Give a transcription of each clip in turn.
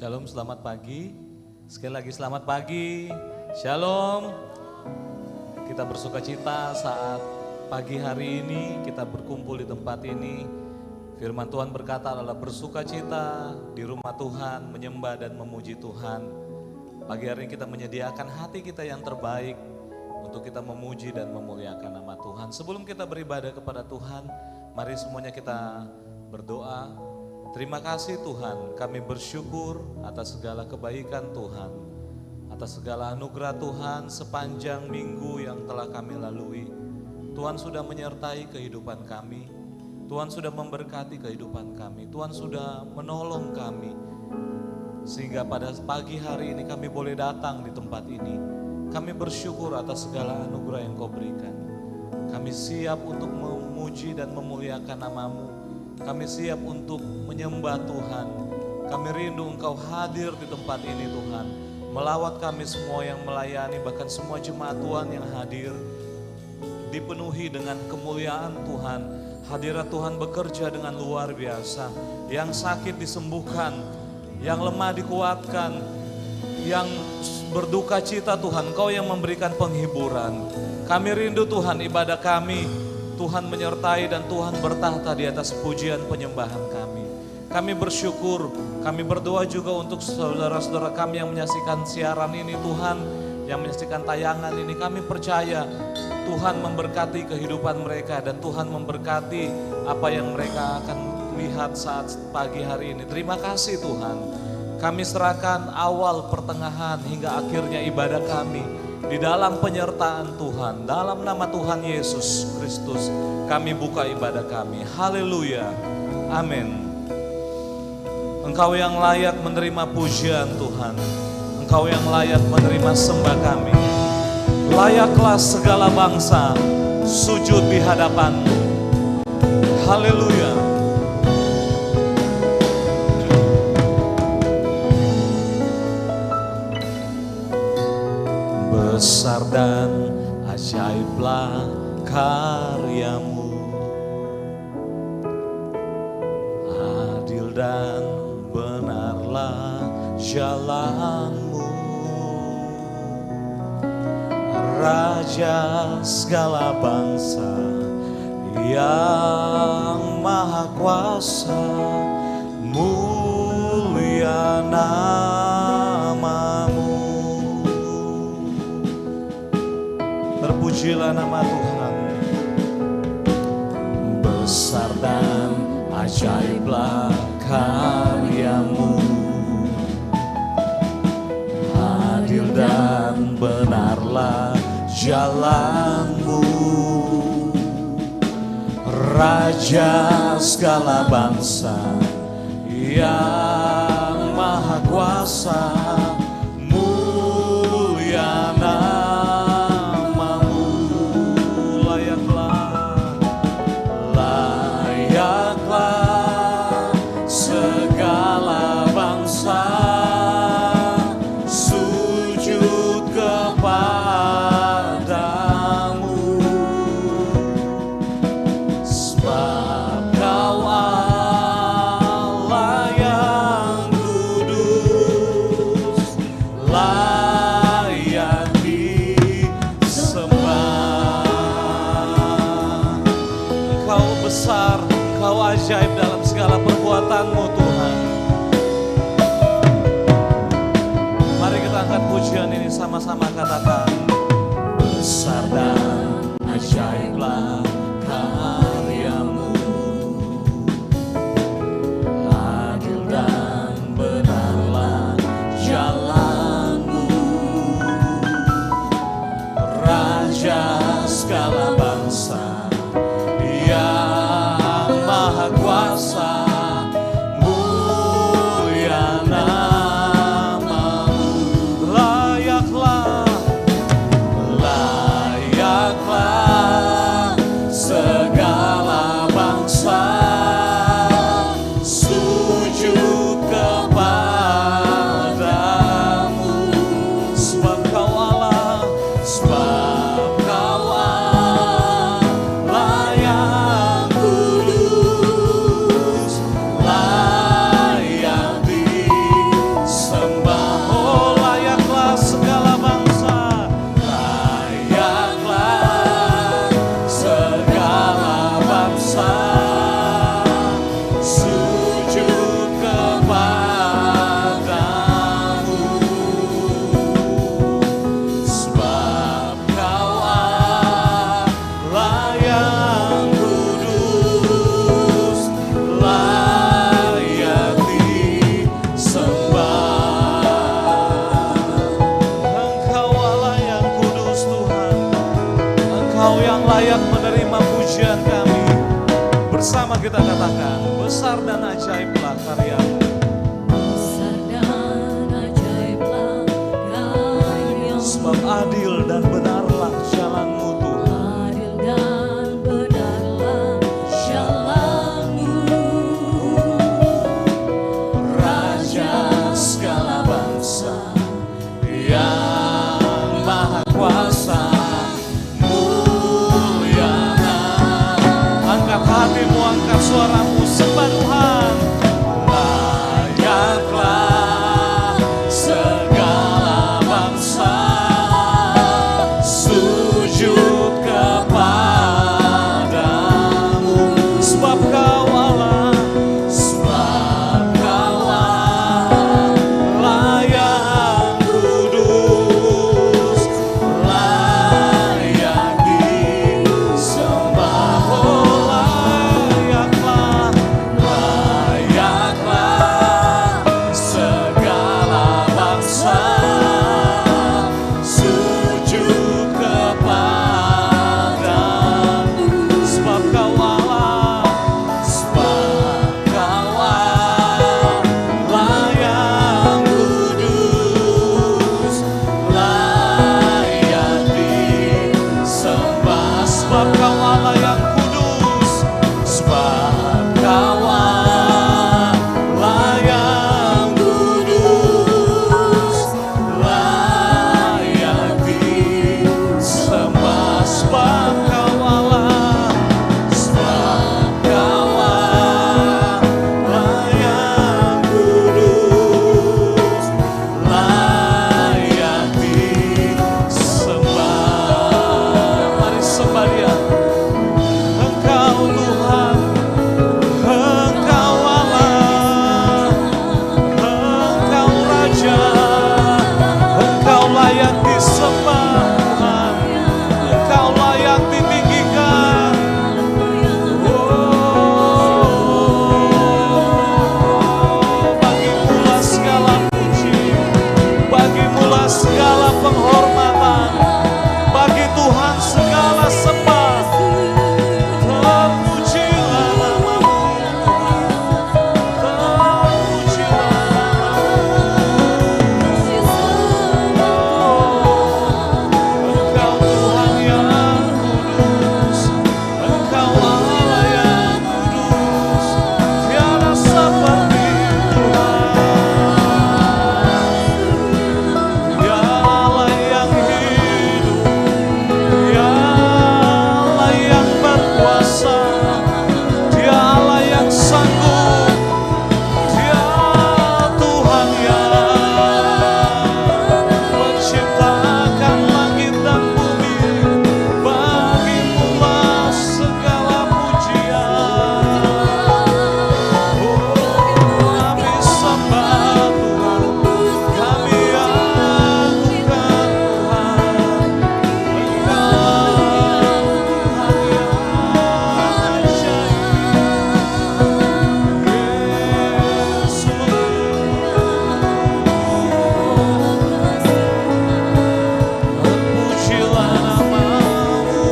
Shalom, selamat pagi. Sekali lagi selamat pagi. Shalom. Kita bersuka cita saat pagi hari ini kita berkumpul di tempat ini. Firman Tuhan berkata adalah bersuka cita di rumah Tuhan, menyembah dan memuji Tuhan. Pagi hari ini kita menyediakan hati kita yang terbaik untuk kita memuji dan memuliakan nama Tuhan. Sebelum kita beribadah kepada Tuhan, mari semuanya kita berdoa. Terima kasih Tuhan, kami bersyukur atas segala kebaikan Tuhan, atas segala anugerah Tuhan sepanjang minggu yang telah kami lalui. Tuhan sudah menyertai kehidupan kami, Tuhan sudah memberkati kehidupan kami, Tuhan sudah menolong kami. Sehingga pada pagi hari ini kami boleh datang di tempat ini. Kami bersyukur atas segala anugerah yang Kau berikan. Kami siap untuk memuji dan memuliakan nama-Mu. Kami siap untuk menyembah Tuhan. Kami rindu Engkau hadir di tempat ini Tuhan. Melawat kami semua yang melayani, bahkan semua jemaat Tuhan yang hadir. Dipenuhi dengan kemuliaan Tuhan. Hadirat Tuhan bekerja dengan luar biasa. Yang sakit disembuhkan, yang lemah dikuatkan, yang berduka cita Tuhan, Engkau yang memberikan penghiburan. Kami rindu Tuhan ibadah kami, Tuhan menyertai dan Tuhan bertahta di atas pujian penyembahan kami. Kami bersyukur, kami berdoa juga untuk saudara-saudara kami yang menyaksikan siaran ini Tuhan, yang menyaksikan tayangan ini. Kami percaya Tuhan memberkati kehidupan mereka dan Tuhan memberkati apa yang mereka akan lihat saat pagi hari ini. Terima kasih Tuhan. Kami serahkan awal, pertengahan hingga akhirnya ibadah kami di dalam penyertaan Tuhan, dalam nama Tuhan Yesus Kristus, kami buka ibadah kami. Haleluya, amin. Engkau yang layak menerima pujian Tuhan, Engkau yang layak menerima sembah kami. Layaklah segala bangsa sujud di hadapan-Mu. Haleluya. Besar dan ajaiblah karya-Mu, adil dan benarlah jalan-Mu, Raja segala bangsa yang maha kuasa, mulia nama-Mu. Terpujilah nama Tuhan. Besar dan ajaiblah karya-Mu, adil dan benarlah jalan-Mu, Raja segala bangsa yang maha kuasa, mulia ajaib dalam segala perbuatan-Mu Tuhan. Mari kita angkat pujian ini sama-sama katakan. Besar dan ajaiblah karya-Mu, adil dan benarlah jalan-Mu, Raja segala bangsa maha kuasa, mulia nama-Mu. Layaklah pujian kami. Bersama kita katakan, besar dan ajaiblah karya-Mu. Besar dan ajaiblah karya-Mu. Sebab adil dan benarlah jalan-Mu Tuhan. Adil dan benarlah jalan-Mu. Raja segala bangsa yang maha kuasa, mulia. Angkat hatimu, angkat suaramu, sembah Tuhan. Layaklah segala bangsa sujud kepadamu, sebab Kau Allah, sebab Kau Allah yang kudus, layak disembah. Oh, layaklah segala bangsa sujud kepadamu, sebab Kau Allah, sebab Kau Allah yang kudus, layak disembah. Sebab Kau Allah yang kudus, sebab Kau Allah yang kudus, layak disembah. Sebab Kau Allah, sebab Kau Allah yang kudus, layak disembah. Mari sembah Dia. Engkau Tuhan, Engkau Allah, Engkau Raja, Engkau layak disembah Tuhan, Engkau layak ditinggikan. Bagimulah segala puji, bagimulah segala penghormatan, bagi Tuhan segala sembah. Terpujilah nama-Mu, terpujilah Engkau Tuhan yang kudus, Engkau Allah yang kudus, tiada seperti Tuhan. Ya Allah yang hidup, Ya Allah yang berkuasa, Dia Allah yang sanggup, Dia Tuhan yang menciptakan langit dan bumi. Bagimulah segala pujian. Kami sembah Tuhan, kami agungkan Tuhan. Terpujilah nama-Mu,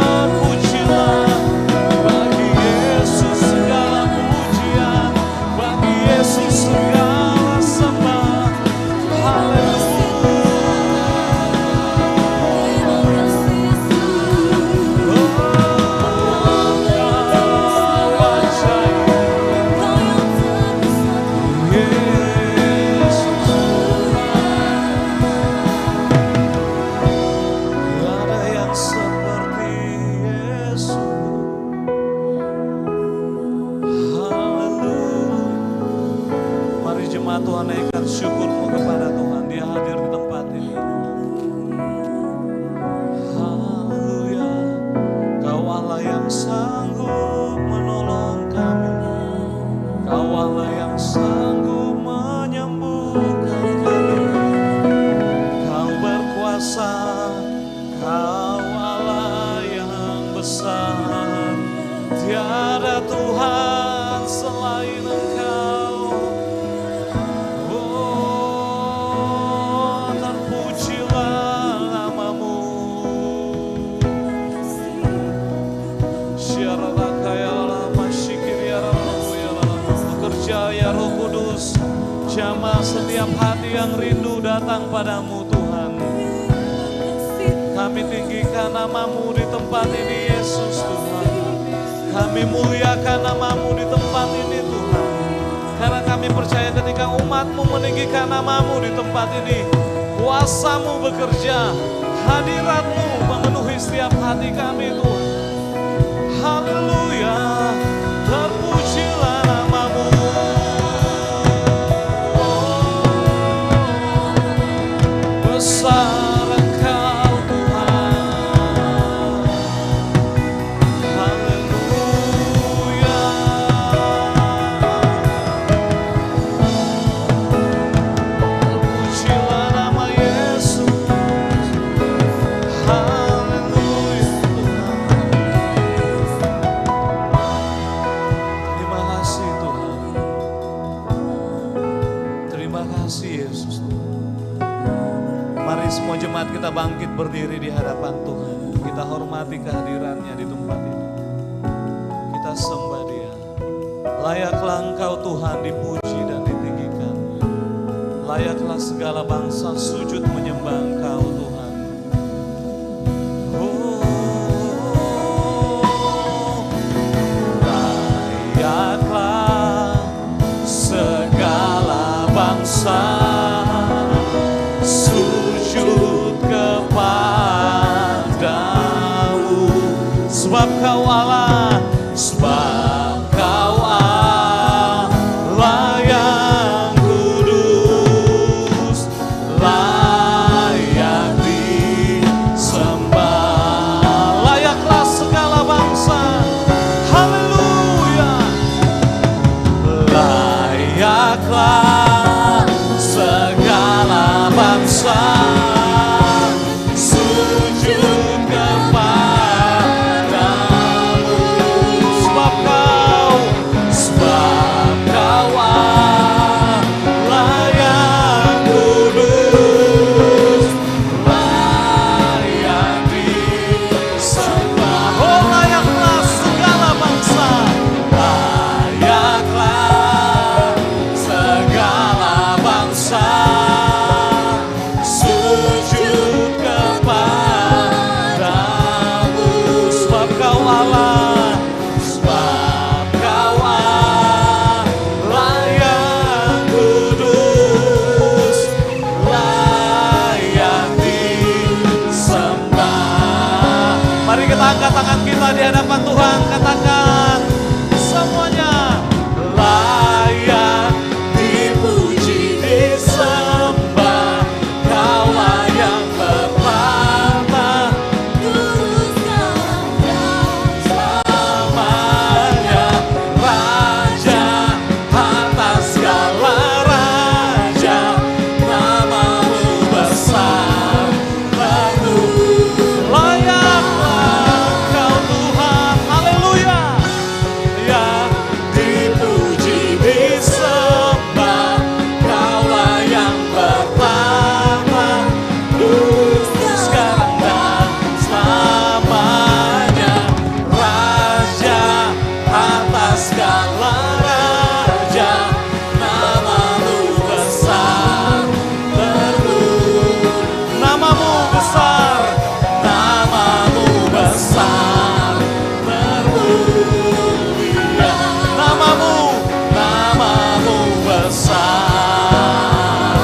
terpujilah. Bagi Yesus segala pujian, bagi Yesus segala sembah. Haleluya. Tiada yang seperti Yesus. Haleluya. Mari jemaat Tuhan, naikkan syukurmu kepada Tuhan. Dia hadir di tempat ini. Haleluya. Kau Allah yang sanggup menolong kami, Kau Allah yang sanggup menyembuhkan kami. Kau berkuasa, Kau Allah yang besar, tiada Tuhan selain Engkau. Oh, terpujilah nama-Mu. Bekerja ya Roh Kudus, jamah setiap hati yang rindu datang padamu Tuhan. Kami tinggikan namamu di tempat ini Yesus Tuhan. Kami muliakan namamu di tempat ini Tuhan. Karena kami percaya ketika umatmu meninggikan namamu di tempat ini, kuasamu bekerja, hadiratmu memenuhi setiap hati kami Tuhan. Haleluya, terpujilah namamu. Besar Engkau Tuhan. Haleluya. Terpujilah nama Yesus. Haleluya Tuhan. Terima kasih Tuhan. Terima kasih Yesus Tuhan. Mari semua jemaat kita bangkit berdiri di hadapan Tuhan. Kita hormati kehadirannya di tempat ini. Kita sembah Dia. Layaklah Engkau Tuhan dipuji dan ditinggikan. Layaklah segala bangsa sujud menyembah Engkau Tuhan. Layaklah segala bangsa sujud kepadamu, sebab Kau Allah, sebab Kau Allah yang kudus, layak disembah. Layaklah segala bangsa, haleluya. Layaklah segala bangsa sujud kepadamu, sebab Kau Allah yang kudus, layak disembah. Oh, layaklah segala bangsa, layaklah segala bangsa sujud kepadamu, sebab Kau Allah, sebab Kau Allah yang kudus, layak disembah. Mari kita angkat tangan kita di hadapan Tuhan, katakan semuanya, layak dipuji, disembah. Kaulah yang pertama, selamanya, Raja atas segala raja, namamu besar penuh. Layaklah Kau Tuhan, haleluya, yang dipuji, disembah. Kaulah yang pertama, dulu, sekarang dan selamanya, Raja atas segala raja, namamu besar termulia. Namamu besar, namamu besar termulia. Namamu besar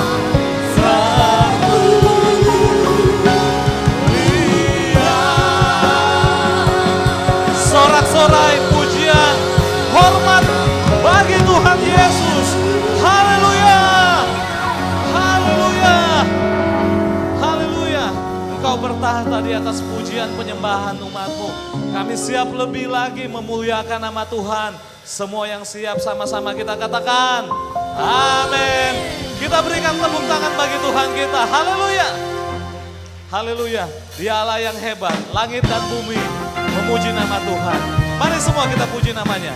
termulia. Sorak-sorai pujian, hormat bagi Tuhan Yesus. Haleluya, haleluya, haleluya. Engkau bertahta di atas pujian penyembahan umatmu. Kami siap lebih lagi memuliakan nama Tuhan. Semua yang siap sama-sama kita katakan amin. Kita berikan tepuk tangan bagi Tuhan kita. Haleluya, haleluya. Dia Allah yang hebat, langit dan bumi memuji nama Tuhan. Mari semua kita puji namanya.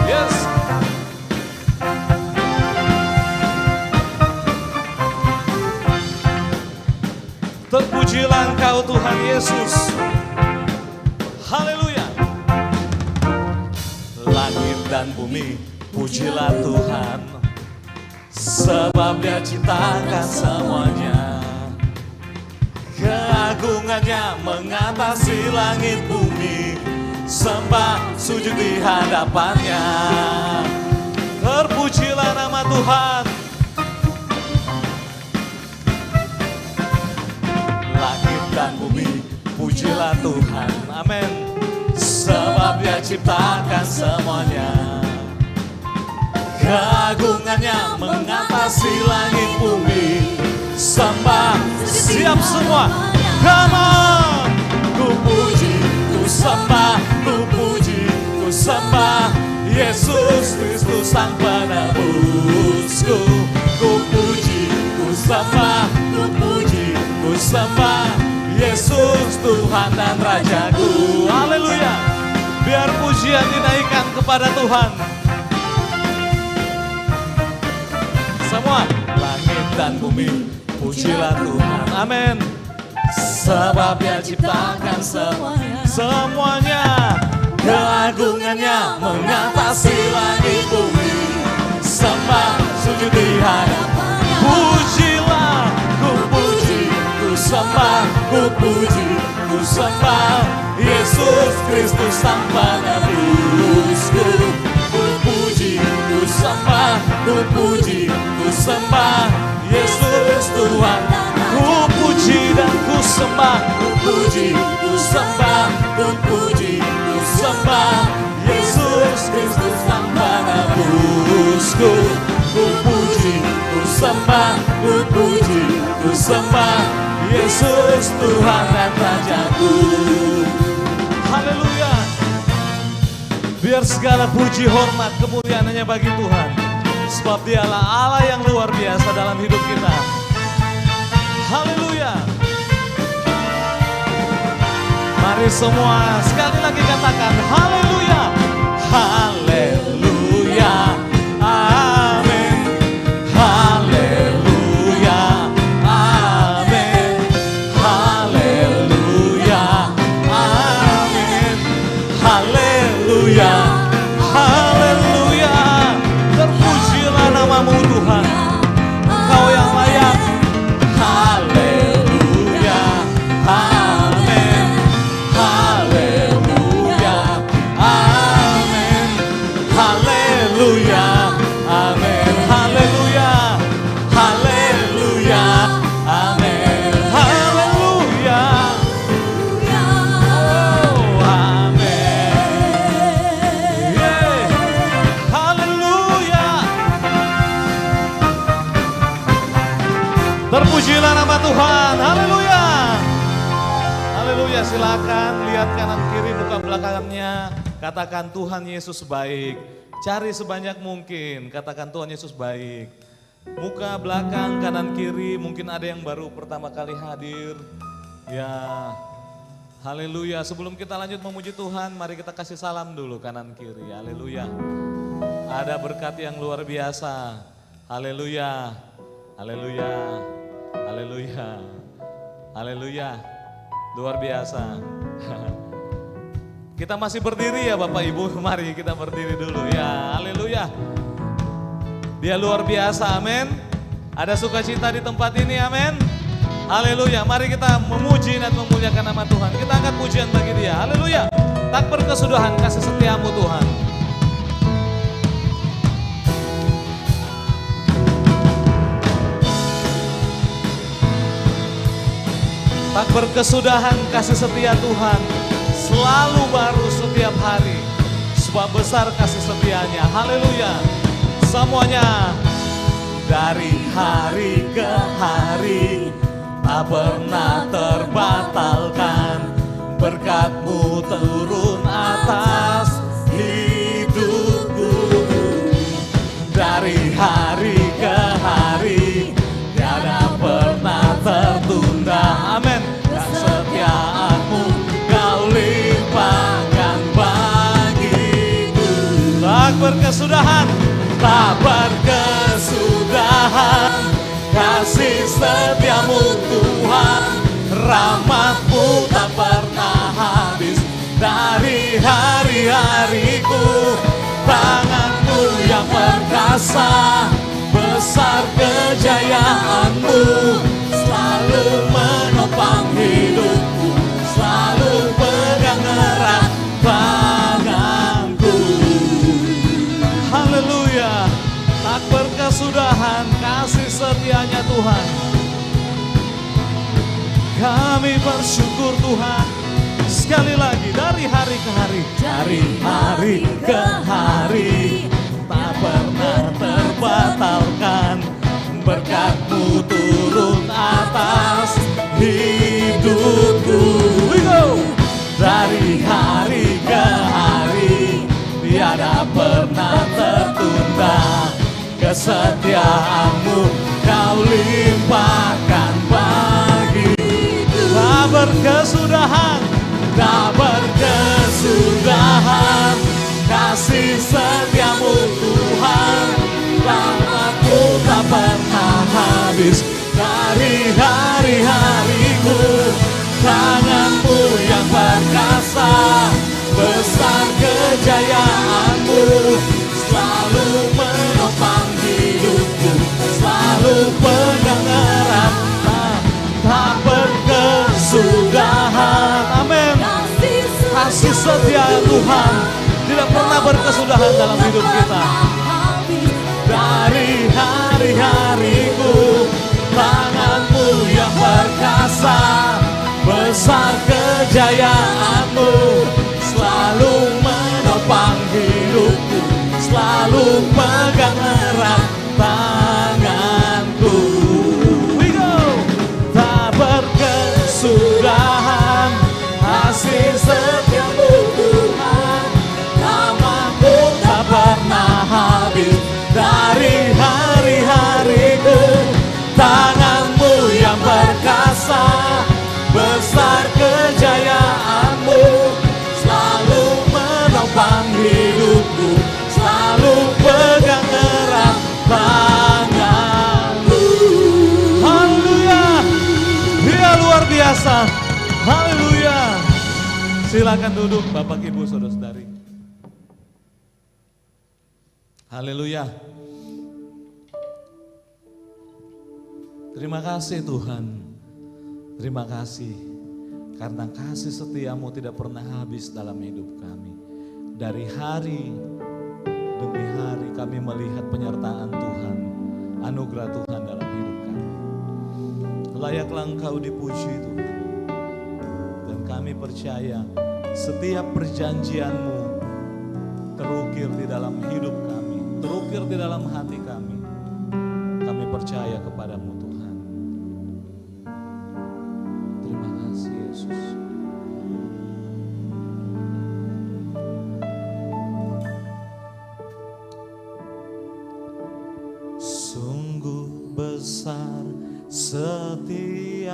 Yes. Terpujilah Engkau Tuhan Yesus. Haleluya. Langit dan bumi, pujilah Tuhan, sebab Dia ciptakan semuanya. Keagungannya mengatasi langit bumi, sembah sujud di hadapannya. Terpujilah nama Tuhan. Langit dan bumi, pujilah Tuhan. Amin. Sebab Dia ciptakan semuanya. Keagungannya mengatasi langit bumi, sembah. Siap semua. Come on. Ku puji, ku sembah, ku puji, ku sembah Yesus Kristus Sang Penebusku. Ku puji, ku sembah, ku puji, ku sembah Yesus Tuhan dan Rajaku. Haleluya. Biar pujian dinaikkan kepada Tuhan. Semua. Langit dan bumi, pujilah Tuhan. Amin. Sebab Dia ciptakan semuanya. Keagungannya mengatasi langit bumi, sembah sujud di hadapannya. Pujilah, ku puji, ku sembah, ku puji, ku sembah Yesus Kristus Sang Penebusku. Ku puji, ku sembah, ku puji, ku sembah Yesus Tuhan. Ku puji dan ku sembah, ku puji, ku sembah, ku puji, ku sembah Yesus Kristus Sang Penebusku. Ku puji, ku sembah, ku puji, ku sembah Yesus Tuhan dan Rajaku. Haleluya. Biar segala puji, hormat, kemuliaan hanya bagi Tuhan, sebab Dialah Allah yang luar biasa dalam hidup kita. Haleluya. Mari semua sekali lagi katakan haleluya. Haleluya. Amin. Haleluya. Amin. Haleluya. Amin. Haleluya. Haleluya. Terpujilah namamu Tuhan. Engkau yang layak. Haleluya. Amin. Haleluya. Amin. Haleluya. Amin. Haleluya. Haleluya. Amin. Haleluya. Oh, amin. Yeah. Haleluya. Terpujilah nama Tuhan. Haleluya. Haleluya. Silakan lihat kanan kiri, muka belakangnya. Katakan Tuhan Yesus baik. Cari sebanyak mungkin. Katakan Tuhan Yesus baik. Muka belakang, kanan kiri. Mungkin ada yang baru pertama kali hadir. Ya. Haleluya. Sebelum kita lanjut memuji Tuhan, mari kita kasih salam dulu kanan kiri. Haleluya. Ada berkat yang luar biasa. Haleluya. Haleluya. Haleluya. Haleluya. Luar biasa. Kita masih berdiri ya Bapak Ibu. Mari kita berdiri dulu ya. Haleluya. Dia luar biasa. Amin. Ada sukacita di tempat ini. Amin. Haleluya. Mari kita memuji dan memuliakan nama Tuhan. Kita angkat pujian bagi Dia. Haleluya. Tak berkesudahan kasih setiamu Tuhan. Tak berkesudahan kasih setia Tuhan, selalu baru setiap hari, sebab besar kasih setianya. Haleluya. Semuanya dari hari ke hari tak pernah terbatalkan, berkat-Mu turun atas hidupku. Dari hari ke hari tiada pernah tertunda. Amin. Dan setiamu Kau limpahkan bagiku. Tak berkesudahan, tak berkesudahan kasih setiamu Tuhan, Rahmat-Mu tak pernah habis dari hari-hariku. Tangan-Mu yang perkasa, besar kejayaan-Mu, selalu menopang hidupku, selalu pegang erat tanganku. Haleluya, tak berkesudahan kasih setianya Tuhan. Kami bersyukur Tuhan. Sekali lagi, dari hari ke hari, dari hari ke hari, tak pernah terbatalkan. Berkat-Mu turun atas hidupku. We go! Dari hari ke hari, tiada pernah tertunda. Kesetiaan-Mu Kau limpahkan bagiku. Tak berkesudahan, tak berkesudahan kasih setiamu Tuhan. Rahmat-Mu tak pernah habis dari hari-hariku. Tangan-Mu yang perkasa, besar kejayaan-Mu, selalu menopang hidupku, selalu pegang erat. Tak berkesudahan, amin. Kasih setia Tuhan tidak pernah berkesudahan dalam hidup kita. Dari hari-hariku, tangan-Mu yang perkasa, besar kejayaan-Mu, selalu menopang hidupku, selalu pegang erat tanganku. We go! Tak berkesudahan kasih setiamu Tuhan. Nama-Mu tak pernah habis dari hari-hariku. Tangan-Mu yang perkasa, besar kejayaan-Mu, selalu menopang hidupku, selalu pegang erat tangan-Mu. Haleluya, Dia luar biasa. Haleluya. Silakan duduk Bapak Ibu Saudara-saudari. Haleluya. Terima kasih Tuhan. Terima kasih karena kasih setiamu tidak pernah habis dalam hidup kami. Dari hari demi hari kami melihat penyertaan Tuhan, anugerah Tuhan dalam hidup kami. Layaklah Engkau dipuji Tuhan. Dan kami percaya setiap perjanjian-Mu terukir di dalam hidup kami, terukir di dalam hati kami. Kami percaya kepadamu Tuhan. Terima kasih Yesus. Sungguh besar setiamu,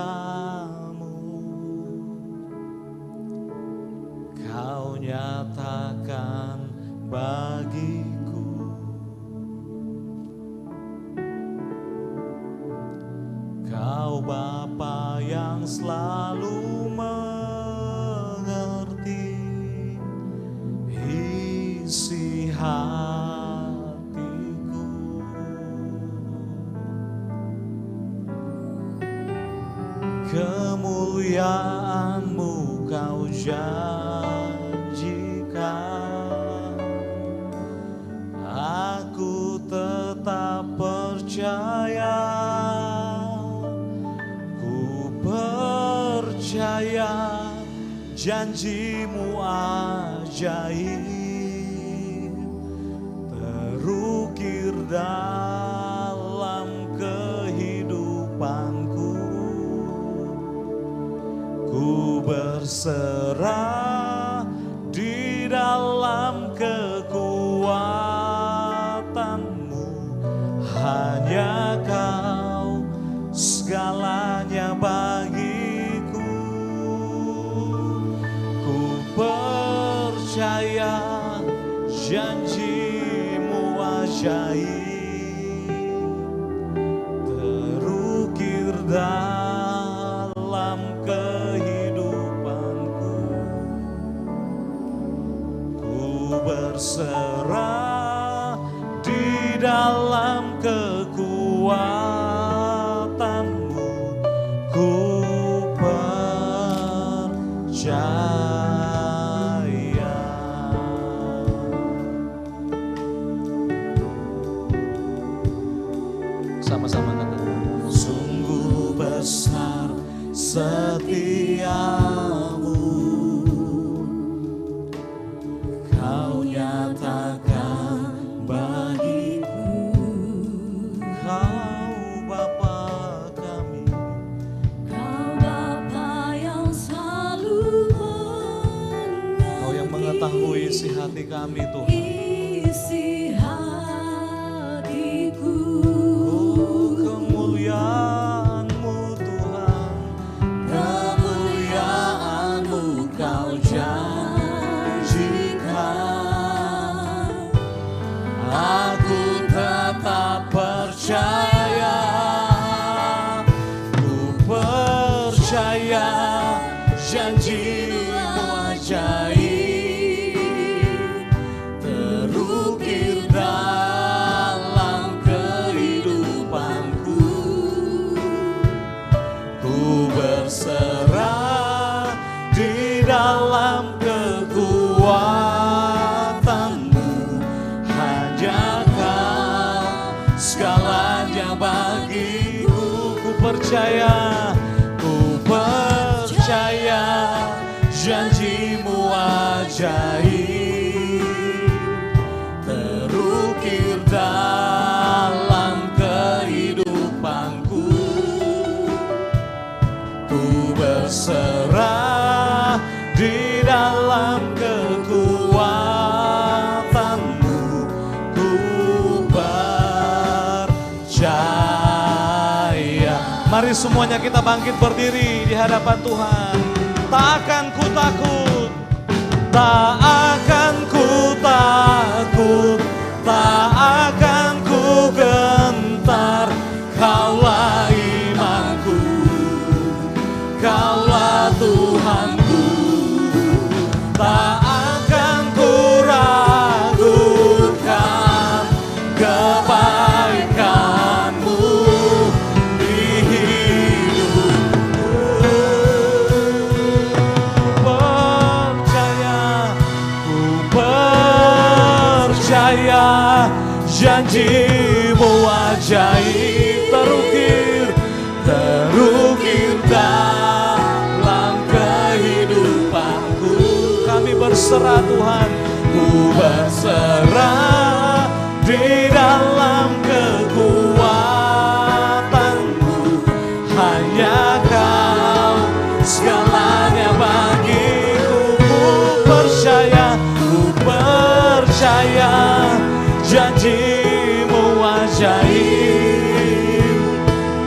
Kau nyatakan bagiku. Kau Bapa yang selalu mengerti isi hatiku. Kemuliaan-Mu Kau janjikan. Aku tetap percaya, ku percaya janji-Mu ajaib, terukir dalam kehidupanku. Ku berserah di dalam kekuatan-Mu. Hanya Kau segalanya bagiku. Ku percaya janji-Mu ajaib, terukir dalam kehidupanku. besar setiamu, Kau nyatakan bagiku. Kau Bapa kami, Kau Bapa yang selalu Kau yang mengetahui isi hati kami Tuhan. isi hatiku. Oh, kemuliaan-Mu Tuhan, Kemuliaan-Mu Kau janjikan. aku tetap percaya, ku percaya janji-Mu ajaib terukir dalam kehidupanku. Ku berserah di dalam kekuatan-Mu, hanya Kau segalanya bagiku. Ku percaya janji-Mu ajaib terukir dalam kehidupanku. Ku berserah di dalam kekuatan-Mu, ku percaya. Mari semuanya kita bangkit berdiri di hadapan Tuhan. Tak akan ku takut, tak akan ku takut, tak akan ku gentar. Kaulah imanku, Kaulah Tuhanku. Tak akan ku ragukan kebaikan-Mu di hidupku. Ku percaya janji-Mu ajaib terukir dalam kehidupanku. Kami berserah Tuhan, ku berserah di dalam kekuatan-Mu, hanya Kau segalanya bagiku. Ku percaya janji-Mu ajaib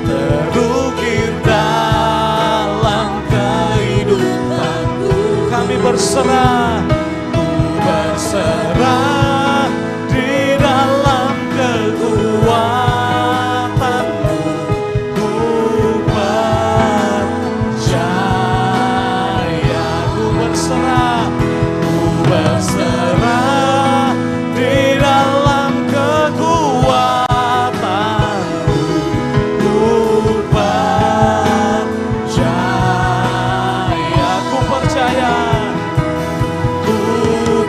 terukir dalam kehidupanku. Kami berserah di dalam kekuatan-Mu. Ku percaya, ku berserah di dalam kekuatan-Mu. Ku percaya, ku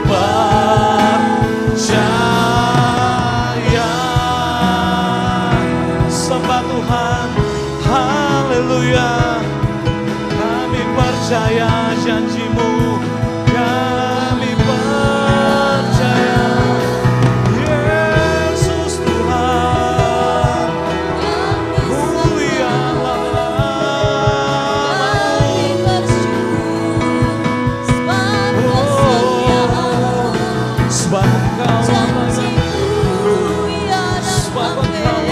percaya. Sembah Tuhan, haleluya. Kami percaya janji-Mu, kami percaya Yesus Tuhan, mulialah sebab Engkau sebab Engkau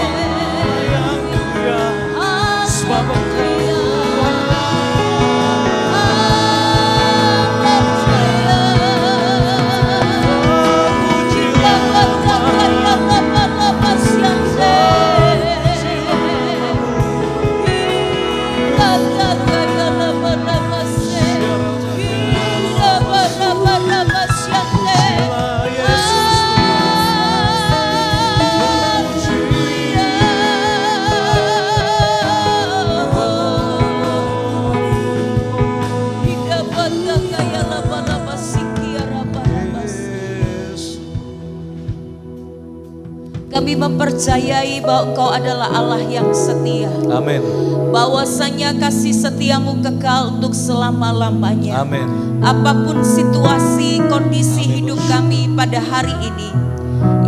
Kami mempercayai bahwa Engkau adalah Allah yang setia. Amin. Bahwasanya kasih setiamu kekal untuk selama-lamanya. Amin. Apapun situasi, kondisi hidup kami pada hari ini,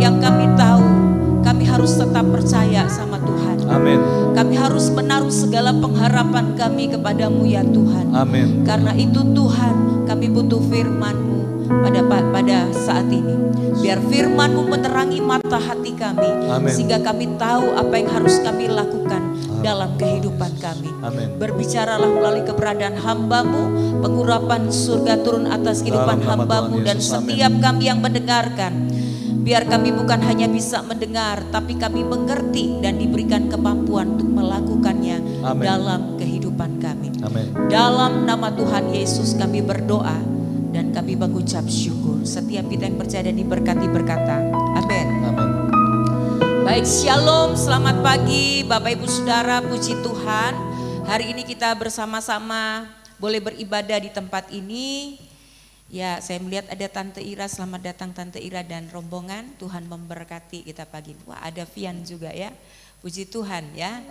yang kami tahu, kami harus tetap percaya sama Tuhan. Amin. Kami harus menaruh segala pengharapan kami kepadamu ya Tuhan. Amin. Karena itu Tuhan, kami butuh firman-Mu pada saat ini. Biar firman-Mu menerangi mata hati kami. Amin. Sehingga kami tahu apa yang harus kami lakukan dalam kehidupan kami. Amin. Berbicaralah melalui keberadaan hamba-Mu, pengurapan surga turun atas kehidupan Dalam nama hamba-Mu Tuhan dan Yesus, amin. setiap kami yang mendengarkan. Biar kami bukan hanya bisa mendengar, tapi kami mengerti dan diberikan kemampuan untuk melakukannya Amin. dalam kehidupan kami. Amin. Dalam nama Tuhan Yesus kami berdoa dan kami mengucap syukur. Setiap kita yang percaya dan diberkati berkata, amin. Amin. Baik, shalom, selamat pagi Bapak Ibu Saudara, puji Tuhan. Hari ini kita bersama-sama boleh beribadah di tempat ini. Ya, saya melihat ada Tante Ira, selamat datang Tante Ira dan rombongan. Tuhan memberkati kita pagi ini. Wah, ada Vian juga ya. Puji Tuhan ya.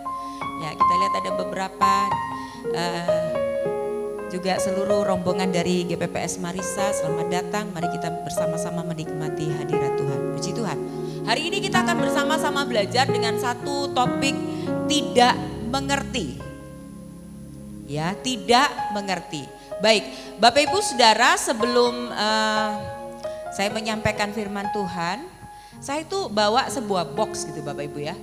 Ya, kita lihat ada beberapa juga seluruh rombongan dari GPPS Marisa, selamat datang. Mari kita bersama-sama menikmati hadirat Tuhan. Puji Tuhan. Hari ini kita akan bersama-sama belajar dengan satu topik tidak mengerti. Ya, tidak mengerti. Baik, Bapak Ibu Saudara, sebelum saya menyampaikan firman Tuhan, saya itu bawa sebuah box gitu Bapak Ibu ya.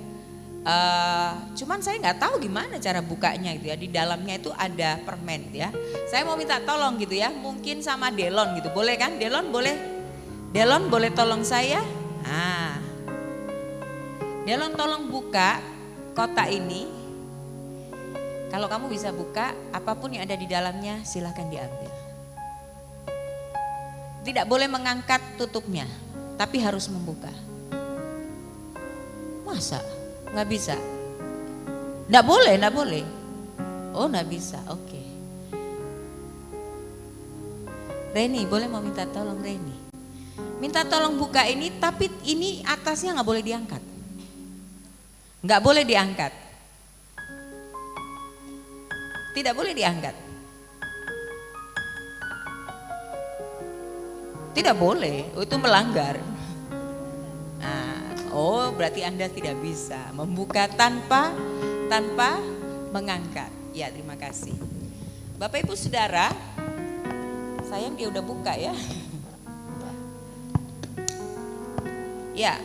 Cuman saya nggak tahu gimana cara bukanya gitu ya. Di dalamnya itu ada permen ya. Saya mau minta tolong gitu ya, mungkin sama Delon gitu, boleh kan? Delon boleh? Delon boleh tolong saya? Nah, Delon tolong buka kotak ini. Kalau kamu bisa buka, apapun yang ada di dalamnya silahkan diambil. Tidak boleh mengangkat tutupnya, tapi harus membuka. Masa? Nggak bisa? Nggak boleh, nggak boleh. Oh nggak bisa, oke. Reni, boleh mau minta tolong Reni? Minta tolong buka ini, tapi ini atasnya nggak boleh diangkat. Nggak boleh diangkat. Tidak boleh diangkat. Tidak boleh, itu melanggar. Nah, oh berarti Anda tidak bisa membuka tanpa mengangkat. Ya, terima kasih. Bapak Ibu Saudara, sayang dia udah buka ya. Ya,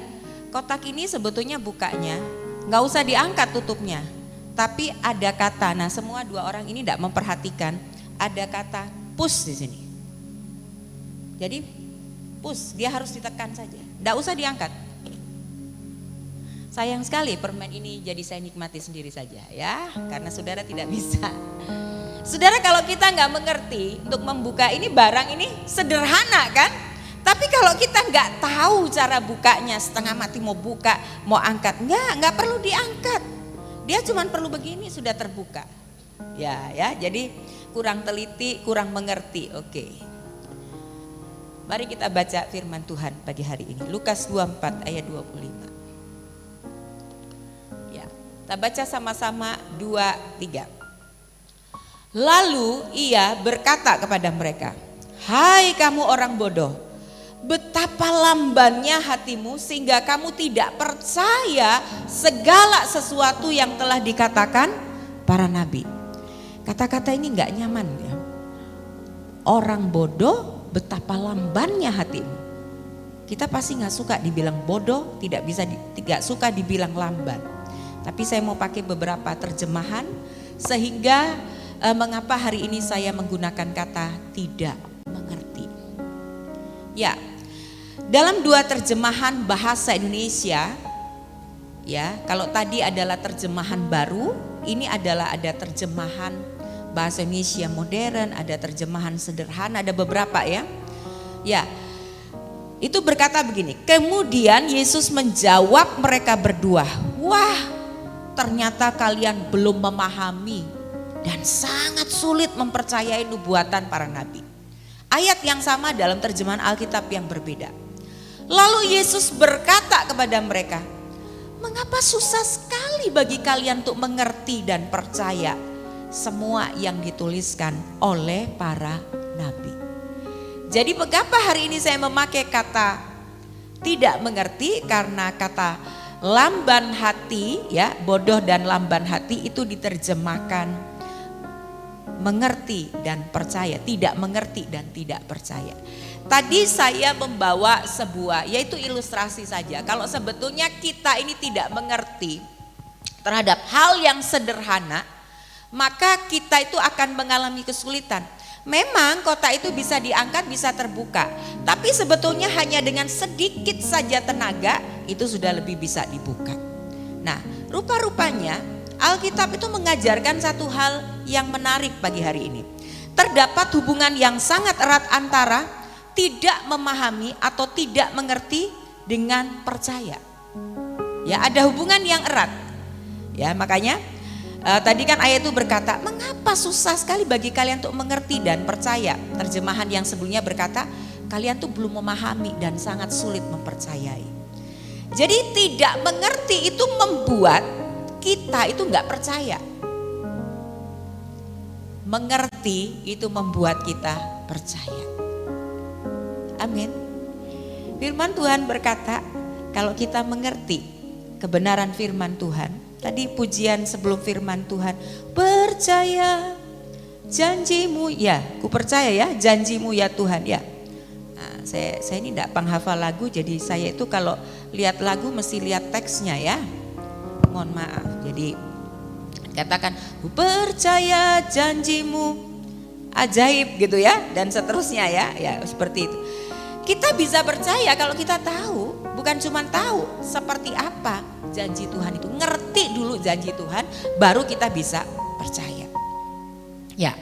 kotak ini sebetulnya bukanya nggak usah diangkat tutupnya. Tapi ada kata, nah semua dua orang ini tidak memperhatikan, ada kata push di sini. Jadi push, dia harus ditekan saja, tidak usah diangkat. Sayang sekali permen ini jadi saya nikmati sendiri saja ya, karena saudara tidak bisa. Saudara, kalau kita nggak mengerti untuk membuka ini, barang ini sederhana kan? Tapi kalau kita nggak tahu cara bukanya, setengah mati mau buka, mau angkat, nggak perlu diangkat. Dia cuma perlu begini sudah terbuka. Ya, jadi kurang teliti, kurang mengerti. Oke. Mari kita baca firman Tuhan pagi hari ini. Lukas 24 ayat 25. Ya, kita baca sama-sama 2-3. Lalu ia berkata kepada mereka, "Hai kamu orang bodoh, betapa lambannya hatimu sehingga kamu tidak percaya segala sesuatu yang telah dikatakan para nabi." Kata-kata ini nggak nyaman ya. Orang bodoh, betapa lambannya hatimu. Kita pasti nggak suka dibilang bodoh, tidak suka dibilang lamban. Tapi saya mau pakai beberapa terjemahan sehingga mengapa hari ini saya menggunakan kata tidak mengerti. Ya, dalam dua terjemahan bahasa Indonesia, ya, kalau tadi adalah terjemahan baru, ini adalah ada terjemahan bahasa Indonesia modern, ada terjemahan sederhana, ada beberapa ya. Ya, itu berkata begini, kemudian Yesus menjawab mereka berdua, "Wah, ternyata kalian belum memahami dan sangat sulit mempercayai nubuatan para nabi." Ayat yang sama dalam terjemahan Alkitab yang berbeda. Lalu Yesus berkata kepada mereka, Mengapa susah sekali bagi kalian untuk mengerti dan percaya semua yang dituliskan oleh para nabi? Jadi mengapa hari ini saya memakai kata tidak mengerti? Karena kata lamban hati, ya, bodoh dan lamban hati itu diterjemahkan mengerti dan percaya, tidak mengerti dan tidak percaya. Tadi saya membawa sebuah, yaitu ilustrasi saja. Kalau sebetulnya kita ini tidak mengerti terhadap hal yang sederhana, maka kita itu akan mengalami kesulitan. Memang kota itu bisa diangkat, bisa terbuka, tapi sebetulnya hanya dengan sedikit saja tenaga itu sudah lebih bisa dibuka. Nah, rupa-rupanya Alkitab itu mengajarkan satu hal yang menarik pagi hari ini. Terdapat hubungan yang sangat erat antara tidak memahami atau tidak mengerti dengan percaya. Ya, ada hubungan yang erat. Ya, makanya tadi kan ayat itu berkata, mengapa susah sekali bagi kalian untuk mengerti dan percaya. Terjemahan yang sebelumnya berkata, kalian tuh belum memahami dan sangat sulit mempercayai. Jadi tidak mengerti itu membuat kita itu nggak percaya. Mengerti itu membuat kita percaya. Amin. Firman Tuhan berkata, kalau kita mengerti kebenaran firman Tuhan, tadi pujian sebelum firman Tuhan, percaya janjimu, ya, ku percaya ya janjimu ya Tuhan, ya. Nah, saya ini tidak penghafal lagu, jadi saya itu kalau lihat lagu mesti lihat teksnya ya. Mohon maaf. Jadi katakan, ku percaya janjimu ajaib gitu ya, dan seterusnya ya, ya seperti itu. Kita bisa percaya kalau kita tahu, bukan cuma tahu seperti apa janji Tuhan itu, ngerti dulu janji Tuhan, baru kita bisa percaya. Ya.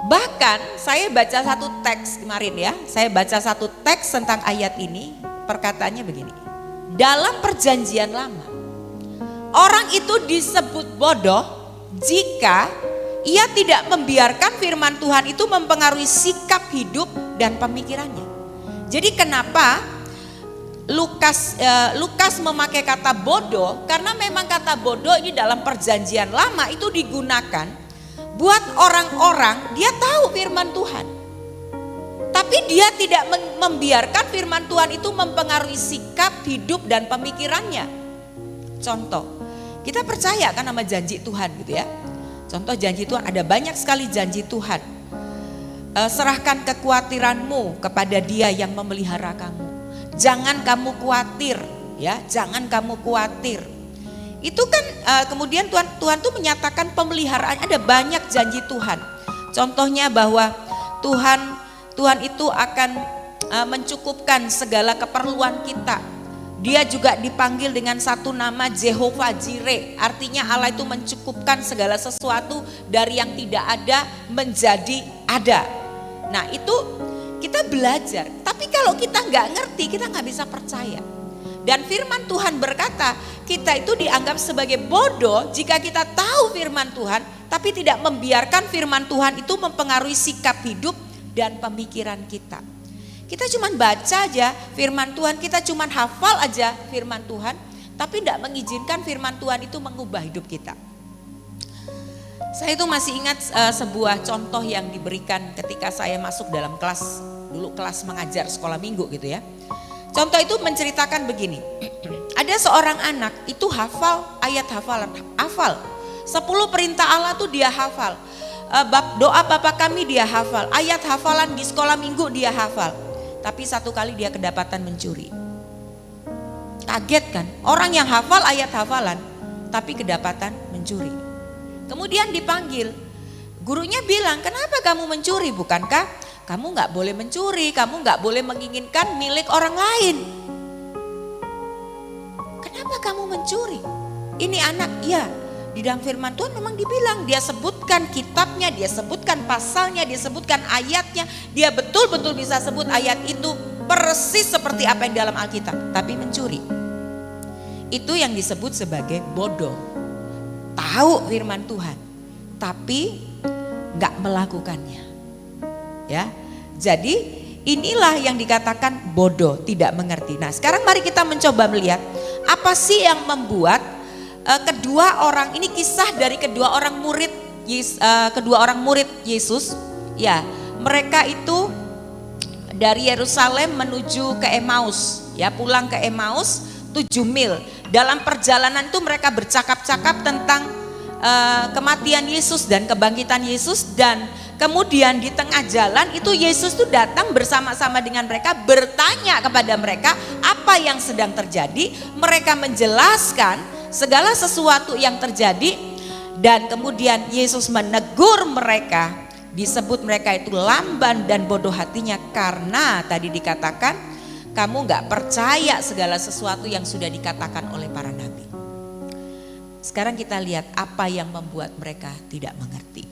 Bahkan saya baca satu teks kemarin ya, saya baca satu teks tentang ayat ini, perkataannya begini. Dalam perjanjian lama, orang itu disebut bodoh jika ia tidak membiarkan firman Tuhan itu mempengaruhi sikap hidup dan pemikirannya. Jadi kenapa Lukas memakai kata bodoh? Karena memang kata bodoh ini dalam perjanjian lama itu digunakan buat orang-orang dia tahu firman Tuhan, tapi dia tidak membiarkan firman Tuhan itu mempengaruhi sikap hidup dan pemikirannya. Contoh, kita percaya kan sama janji Tuhan gitu ya. Contoh janji Tuhan, ada banyak sekali janji Tuhan. Serahkan kekhawatiranmu kepada Dia yang memelihara kamu. Jangan kamu khawatir, ya, jangan kamu khawatir. Itu kan kemudian Tuhan tuh menyatakan pemeliharaan. Ada banyak janji Tuhan. Contohnya bahwa Tuhan itu akan mencukupkan segala keperluan kita. Dia juga dipanggil dengan satu nama Jehovah Jireh, artinya Allah itu mencukupkan segala sesuatu dari yang tidak ada menjadi ada. Nah itu kita belajar, tapi kalau kita nggak ngerti kita nggak bisa percaya. Dan firman Tuhan berkata kita itu dianggap sebagai bodoh jika kita tahu firman Tuhan tapi tidak membiarkan firman Tuhan itu mempengaruhi sikap hidup dan pemikiran kita. Kita cuma baca aja firman Tuhan, kita cuma hafal aja firman Tuhan, tapi tidak mengizinkan firman Tuhan itu mengubah hidup kita. Saya itu masih ingat sebuah contoh yang diberikan ketika saya masuk dalam kelas, dulu kelas mengajar sekolah minggu gitu ya. Contoh itu menceritakan begini, ada seorang anak itu hafal ayat hafalan, hafal 10 perintah Allah tuh dia hafal, doa Bapa kami dia hafal, ayat hafalan di sekolah minggu dia hafal. Tapi satu kali dia kedapatan mencuri. Kaget kan? Orang yang hafal ayat hafalan tapi kedapatan mencuri. Kemudian dipanggil. Gurunya bilang, kenapa kamu mencuri? Bukankah kamu gak boleh mencuri, kamu gak boleh menginginkan milik orang lain. Kenapa kamu mencuri? Ini anak, ya di dalam firman Tuhan memang dibilang, dia sebutkan kitabnya, dia sebutkan pasalnya, dia sebutkan ayatnya, dia betul-betul bisa sebut ayat itu persis seperti apa yang dalam Alkitab, tapi mencuri. Itu yang disebut sebagai bodoh. Tahu firman Tuhan, tapi gak melakukannya. Ya, jadi inilah yang dikatakan bodoh, tidak mengerti. Nah sekarang mari kita mencoba melihat Apa sih yang membuat kedua orang ini, kisah dari kedua orang murid Yesus, ya, mereka itu dari Yerusalem menuju ke Emmaus, ya, pulang ke Emmaus 7 mil. Dalam perjalanan itu mereka bercakap-cakap tentang kematian Yesus dan kebangkitan Yesus, dan kemudian di tengah jalan itu Yesus tuh datang bersama-sama dengan mereka, bertanya kepada mereka apa yang sedang terjadi. Mereka menjelaskan segala sesuatu yang terjadi, dan kemudian Yesus menegur mereka. Disebut mereka itu lamban dan bodoh hatinya, karena tadi dikatakan kamu gak percaya segala sesuatu yang sudah dikatakan oleh para nabi. Sekarang kita lihat apa yang membuat mereka tidak mengerti.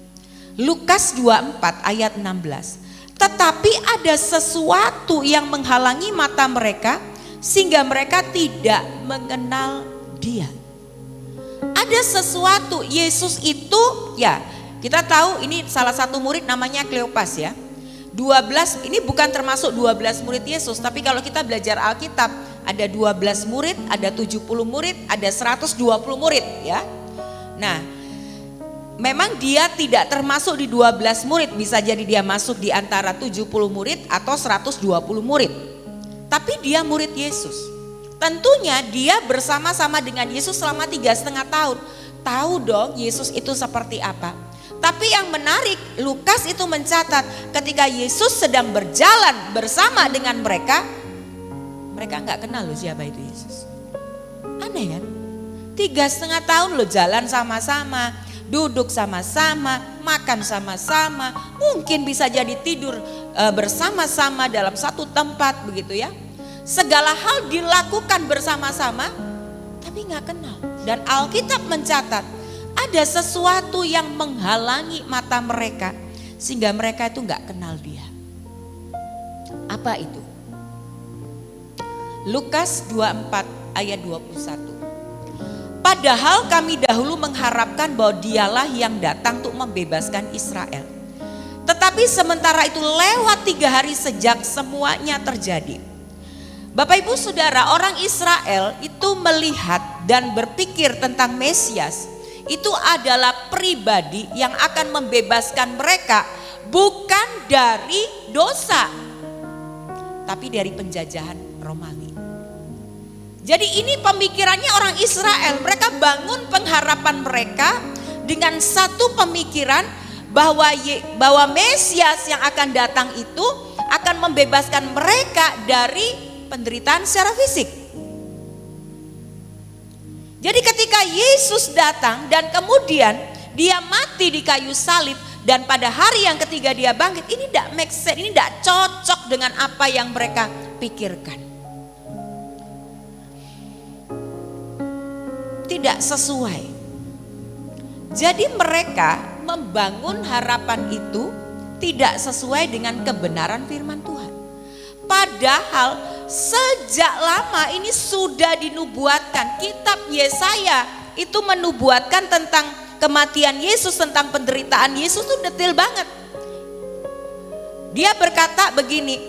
Lukas 24 ayat 16. Tetapi ada sesuatu yang menghalangi mata mereka sehingga mereka tidak mengenal Dia. Ada sesuatu. Yesus itu, ya, kita tahu ini salah satu murid namanya Kleopas, ya. 12, ini bukan termasuk 12 murid Yesus, tapi kalau kita belajar Alkitab ada 12 murid, ada 70 murid, ada 120 murid, ya. Nah, memang dia tidak termasuk di 12 murid, bisa jadi dia masuk di antara 70 murid atau 120 murid. Tapi dia murid Yesus. Tentunya dia bersama-sama dengan Yesus selama 3,5 tahun. Tahu dong Yesus itu seperti apa. Tapi yang menarik, Lukas itu mencatat ketika Yesus sedang berjalan bersama dengan mereka, mereka nggak kenal loh siapa itu Yesus. Aneh kan? 3,5 tahun loh jalan sama-sama, duduk sama-sama, makan sama-sama, mungkin bisa jadi tidur bersama-sama dalam satu tempat begitu ya. Segala hal dilakukan bersama-sama, tapi nggak kenal. Dan Alkitab mencatat ada sesuatu yang menghalangi mata mereka sehingga mereka itu nggak kenal Dia. Apa itu? Lukas 24 ayat 21. Padahal kami dahulu mengharapkan bahwa Dialah yang datang untuk membebaskan Israel. Tetapi sementara itu lewat 3 hari sejak semuanya terjadi. Bapak Ibu Saudara, orang Israel itu melihat dan berpikir tentang Mesias. Itu adalah pribadi yang akan membebaskan mereka bukan dari dosa, tapi dari penjajahan Romawi. Jadi ini pemikirannya orang Israel. Mereka bangun pengharapan mereka dengan satu pemikiran bahwa Mesias yang akan datang itu akan membebaskan mereka dari penderitaan secara fisik. Jadi ketika Yesus datang dan kemudian Dia mati di kayu salib dan pada hari yang ketiga Dia bangkit, ini tidak make sense, ini tidak cocok dengan apa yang mereka pikirkan. Tidak sesuai. Jadi mereka membangun harapan itu tidak sesuai dengan kebenaran firman Tuhan. Padahal sejak lama ini sudah dinubuatkan. Kitab Yesaya itu menubuatkan tentang kematian Yesus, tentang penderitaan Yesus itu detail banget. Dia berkata begini,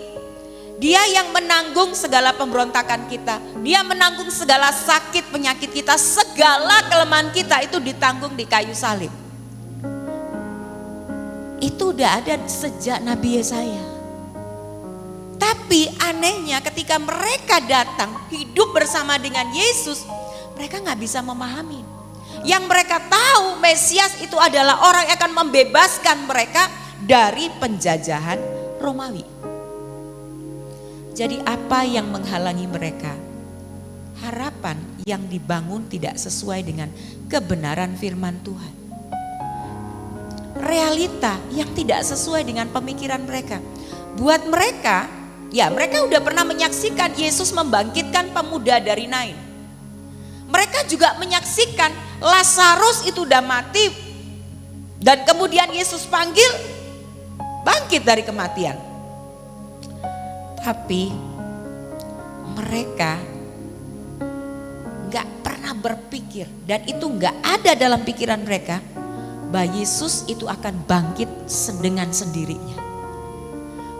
Dia yang menanggung segala pemberontakan kita, Dia menanggung segala sakit penyakit kita, segala kelemahan kita itu ditanggung di kayu salib. Itu udah ada sejak Nabi Yesaya. Tapi anehnya ketika mereka datang hidup bersama dengan Yesus, mereka gak bisa memahami. Yang mereka tahu Mesias itu adalah orang yang akan membebaskan mereka dari penjajahan Romawi. Jadi apa yang menghalangi mereka? Harapan yang dibangun tidak sesuai dengan kebenaran firman Tuhan. Realita yang tidak sesuai dengan pemikiran mereka. Buat mereka, ya mereka udah pernah menyaksikan Yesus membangkitkan pemuda dari Nain. Mereka juga menyaksikan Lazarus itu udah mati dan kemudian Yesus panggil bangkit dari kematian. Tapi mereka gak pernah berpikir dan itu gak ada dalam pikiran mereka bahwa Yesus itu akan bangkit dengan sendirinya.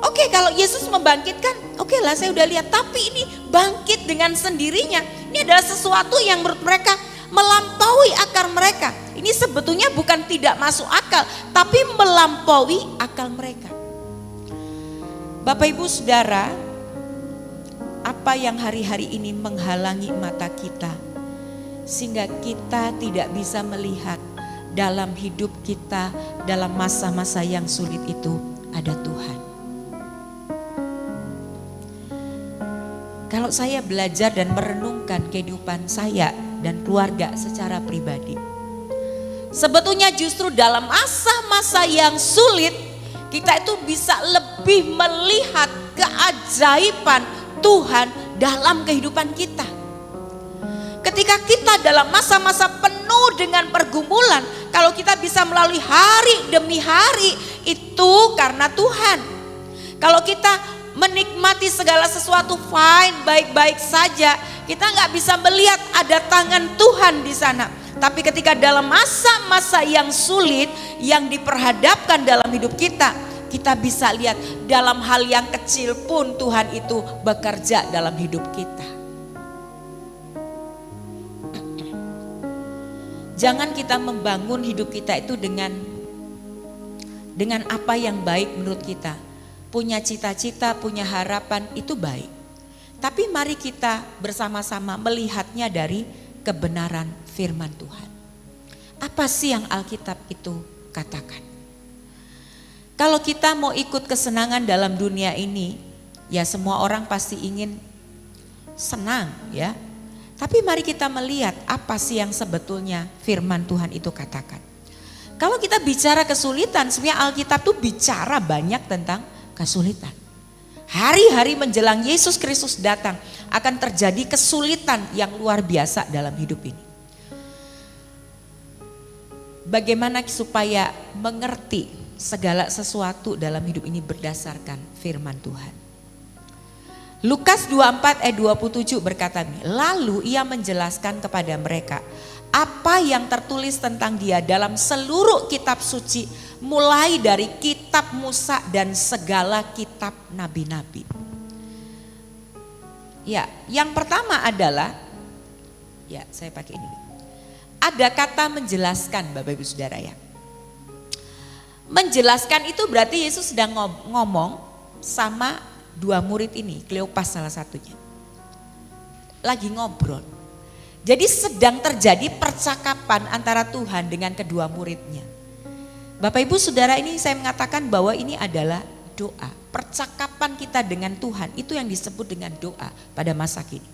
Oke, Oke, kalau Yesus membangkitkan, oke lah saya udah lihat. Tapi ini bangkit dengan sendirinya. Ini adalah sesuatu yang menurut mereka melampaui akal mereka. Ini sebetulnya bukan tidak masuk akal, tapi melampaui akal mereka. Bapak Ibu Saudara, apa yang hari-hari ini menghalangi mata kita sehingga kita tidak bisa melihat dalam hidup kita dalam masa-masa yang sulit itu ada Tuhan. Kalau saya belajar dan merenungkan kehidupan saya dan keluarga secara pribadi, sebetulnya justru dalam masa-masa yang sulit kita itu bisa lebih melihat keajaiban Tuhan dalam kehidupan kita. Ketika kita dalam masa-masa penuh dengan pergumulan, kalau kita bisa melalui hari demi hari, itu karena Tuhan. Kalau kita menikmati segala sesuatu fine, baik-baik saja, kita nggak bisa melihat ada tangan Tuhan di sana. Tapi ketika dalam masa-masa yang sulit yang diperhadapkan dalam hidup kita, kita bisa lihat dalam hal yang kecil pun Tuhan itu bekerja dalam hidup kita. Jangan kita membangun hidup kita itu dengan apa yang baik menurut kita. Punya cita-cita, punya harapan itu baik. Tapi mari kita bersama-sama melihatnya dari kebenaran firman Tuhan. Apa sih yang Alkitab itu katakan? Kalau kita mau ikut kesenangan dalam dunia ini, ya semua orang pasti ingin senang ya. Tapi mari kita melihat apa sih yang sebetulnya firman Tuhan itu katakan. Kalau kita bicara kesulitan, sebenarnya Alkitab tuh bicara banyak tentang kesulitan. Hari-hari menjelang Yesus Kristus datang akan terjadi kesulitan yang luar biasa dalam hidup ini. Bagaimana supaya mengerti segala sesuatu dalam hidup ini berdasarkan firman Tuhan. Lukas 24 ayat 27 berkata, lalu ia menjelaskan kepada mereka apa yang tertulis tentang dia dalam seluruh kitab suci, mulai dari kitab Musa dan segala kitab nabi-nabi. Ya, yang pertama adalah, ya saya pakai ini. Ada kata menjelaskan Bapak Ibu Saudara ya. Menjelaskan itu berarti Yesus sedang ngomong sama dua murid ini, Kleopas salah satunya. Lagi ngobrol. Jadi sedang terjadi percakapan antara Tuhan dengan kedua muridnya. Bapak Ibu Saudara, ini saya mengatakan bahwa ini adalah doa. Percakapan kita dengan Tuhan itu yang disebut dengan doa pada masa kini.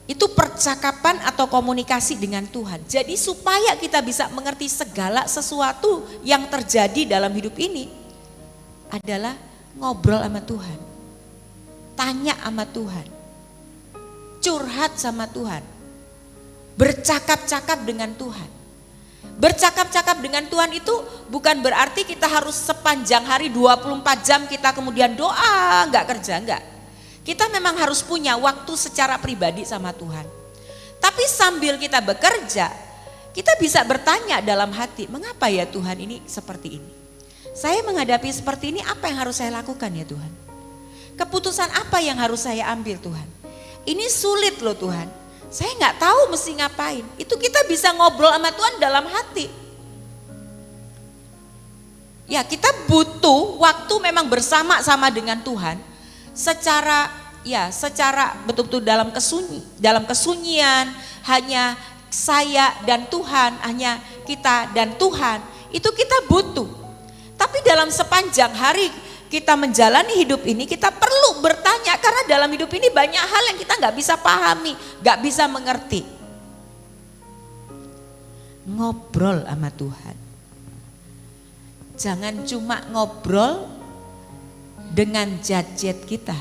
Itu percakapan atau komunikasi dengan Tuhan. Jadi supaya kita bisa mengerti segala sesuatu yang terjadi dalam hidup ini adalah ngobrol sama Tuhan, tanya sama Tuhan, curhat sama Tuhan, bercakap-cakap dengan Tuhan. Bercakap-cakap dengan Tuhan itu bukan berarti kita harus sepanjang hari 24 jam kita kemudian doa, enggak kerja, enggak. Kita memang harus punya waktu secara pribadi sama Tuhan. Tapi sambil kita bekerja, kita bisa bertanya dalam hati, mengapa ya Tuhan ini seperti ini? Saya menghadapi seperti ini, apa yang harus saya lakukan ya Tuhan? Keputusan apa yang harus saya ambil Tuhan? Ini sulit loh Tuhan, saya nggak tahu mesti ngapain. Itu kita bisa ngobrol sama Tuhan dalam hati. Ya kita butuh waktu memang bersama-sama dengan Tuhan. Secara betul-betul dalam kesunyian, hanya saya dan Tuhan, hanya kita dan Tuhan. Itu kita butuh. Tapi dalam sepanjang hari kita menjalani hidup ini, kita perlu bertanya karena dalam hidup ini banyak hal yang kita nggak bisa pahami, nggak bisa mengerti. Ngobrol sama Tuhan. Jangan cuma ngobrol dengan judget kita.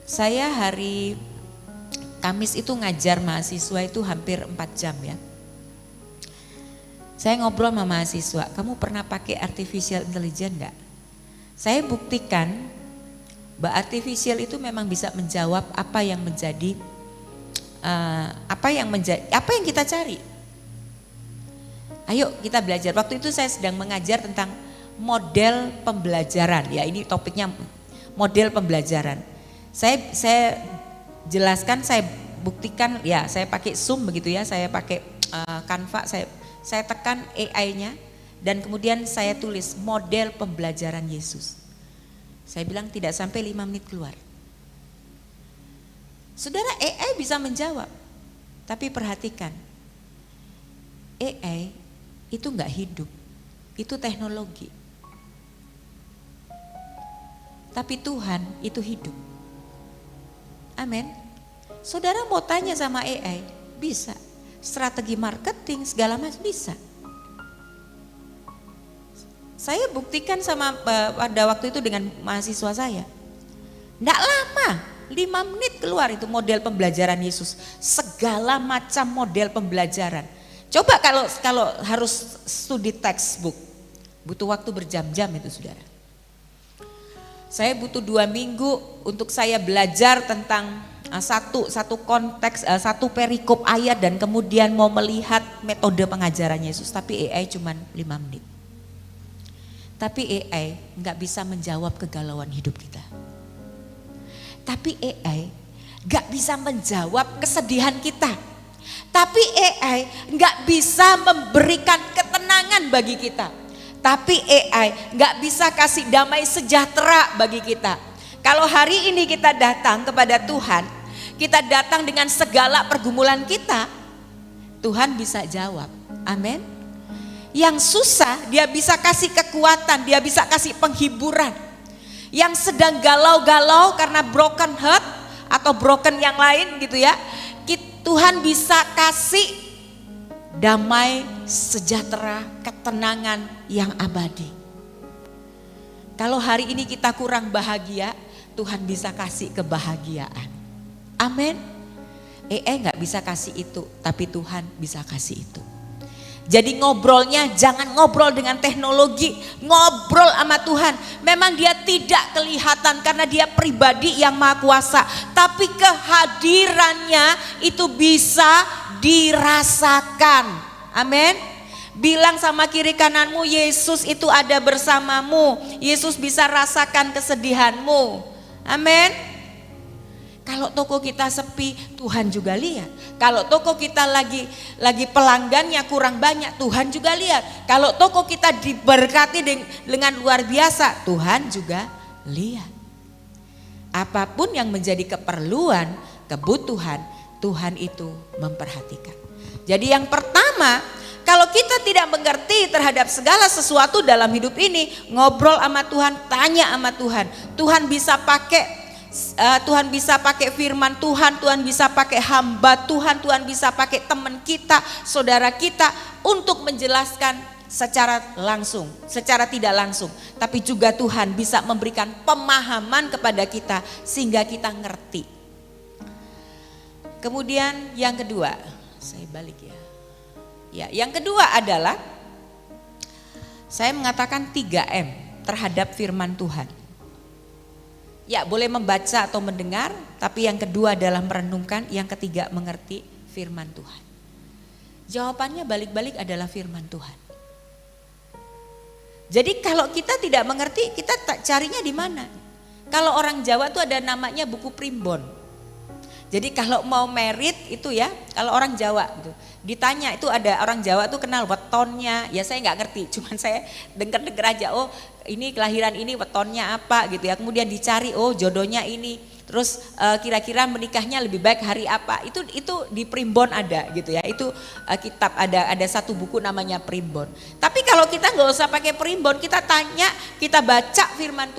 Saya hari Kamis itu ngajar mahasiswa itu hampir 4 jam ya. Saya ngobrol sama mahasiswa, kamu pernah pakai artificial intelligence enggak? Saya buktikan bahwa artificial itu memang bisa menjawab apa yang apa yang kita cari. Ayo kita belajar. Waktu itu saya sedang mengajar tentang model pembelajaran. Ya, ini topiknya model pembelajaran. Saya jelaskan, saya buktikan, ya saya pakai Zoom begitu ya, saya pakai Canva, saya tekan AI-nya dan kemudian saya tulis model pembelajaran Yesus. Saya bilang tidak sampai 5 menit keluar. Saudara, AI bisa menjawab, tapi perhatikan, AI itu enggak hidup, itu teknologi. Tapi Tuhan itu hidup. Amin. Saudara mau tanya sama AI, bisa. Strategi marketing segala macam bisa. Saya buktikan pada waktu itu dengan mahasiswa saya. Enggak lama, 5 menit keluar itu model pembelajaran Yesus. Segala macam model pembelajaran. Coba kalau harus studi textbook, butuh waktu berjam-jam itu saudara. Saya butuh 2 minggu untuk saya belajar tentang satu konteks, satu perikop ayat dan kemudian mau melihat metode pengajaran Yesus. Tapi AI cuma 5 menit. Tapi AI nggak bisa menjawab kegalauan hidup kita. Tapi AI nggak bisa menjawab kesedihan kita. Tapi AI nggak bisa memberikan ketenangan bagi kita. Tapi AI nggak bisa kasih damai sejahtera bagi kita. Kalau hari ini kita datang kepada Tuhan, kita datang dengan segala pergumulan kita, Tuhan bisa jawab. Amin. Yang susah dia bisa kasih kekuatan, dia bisa kasih penghiburan. Yang sedang galau-galau karena broken heart atau broken yang lain gitu ya, Tuhan bisa kasih damai, sejahtera, ketenangan yang abadi. Kalau hari ini kita kurang bahagia, Tuhan bisa kasih kebahagiaan. Amin. AI nggak bisa kasih itu, tapi Tuhan bisa kasih itu. Jadi ngobrolnya jangan ngobrol dengan teknologi, ngobrol sama Tuhan. Memang dia tidak kelihatan karena dia pribadi yang maha kuasa, tapi kehadirannya itu bisa dirasakan. Amin. Bilang sama kiri kananmu, Yesus itu ada bersamamu. Yesus bisa rasakan kesedihanmu. Amin. Kalau toko kita sepi, Tuhan juga lihat. Kalau toko kita lagi pelanggannya kurang banyak, Tuhan juga lihat. Kalau toko kita diberkati dengan luar biasa, Tuhan juga lihat. Apapun yang menjadi keperluan, kebutuhan, Tuhan itu memperhatikan. Jadi yang pertama, kalau kita tidak mengerti terhadap segala sesuatu dalam hidup ini, ngobrol sama Tuhan, tanya sama Tuhan. Tuhan bisa pakai firman Tuhan, Tuhan bisa pakai hamba Tuhan, Tuhan bisa pakai teman kita, saudara kita untuk menjelaskan secara langsung, secara tidak langsung. Tapi juga Tuhan bisa memberikan pemahaman kepada kita sehingga kita ngerti. Kemudian yang kedua, saya balik ya. Ya, yang kedua adalah saya mengatakan 3M terhadap firman Tuhan. Ya, boleh membaca atau mendengar, tapi yang kedua adalah merenungkan, yang ketiga mengerti firman Tuhan. Jawabannya balik-balik adalah firman Tuhan. Jadi kalau kita tidak mengerti, kita carinya di mana? Kalau orang Jawa tuh ada namanya buku primbon. Jadi kalau mau merit itu ya, kalau orang Jawa gitu, ditanya itu ada orang Jawa tuh kenal wetonnya, ya saya nggak ngerti, cuman saya dengar aja, oh ini kelahiran ini wetonnya apa gitu ya, kemudian dicari, oh jodohnya ini, terus kira-kira menikahnya lebih baik hari apa, itu di primbon ada gitu ya, itu kitab ada satu buku namanya primbon. Tapi kalau kita nggak usah pakai primbon, kita tanya, kita baca firman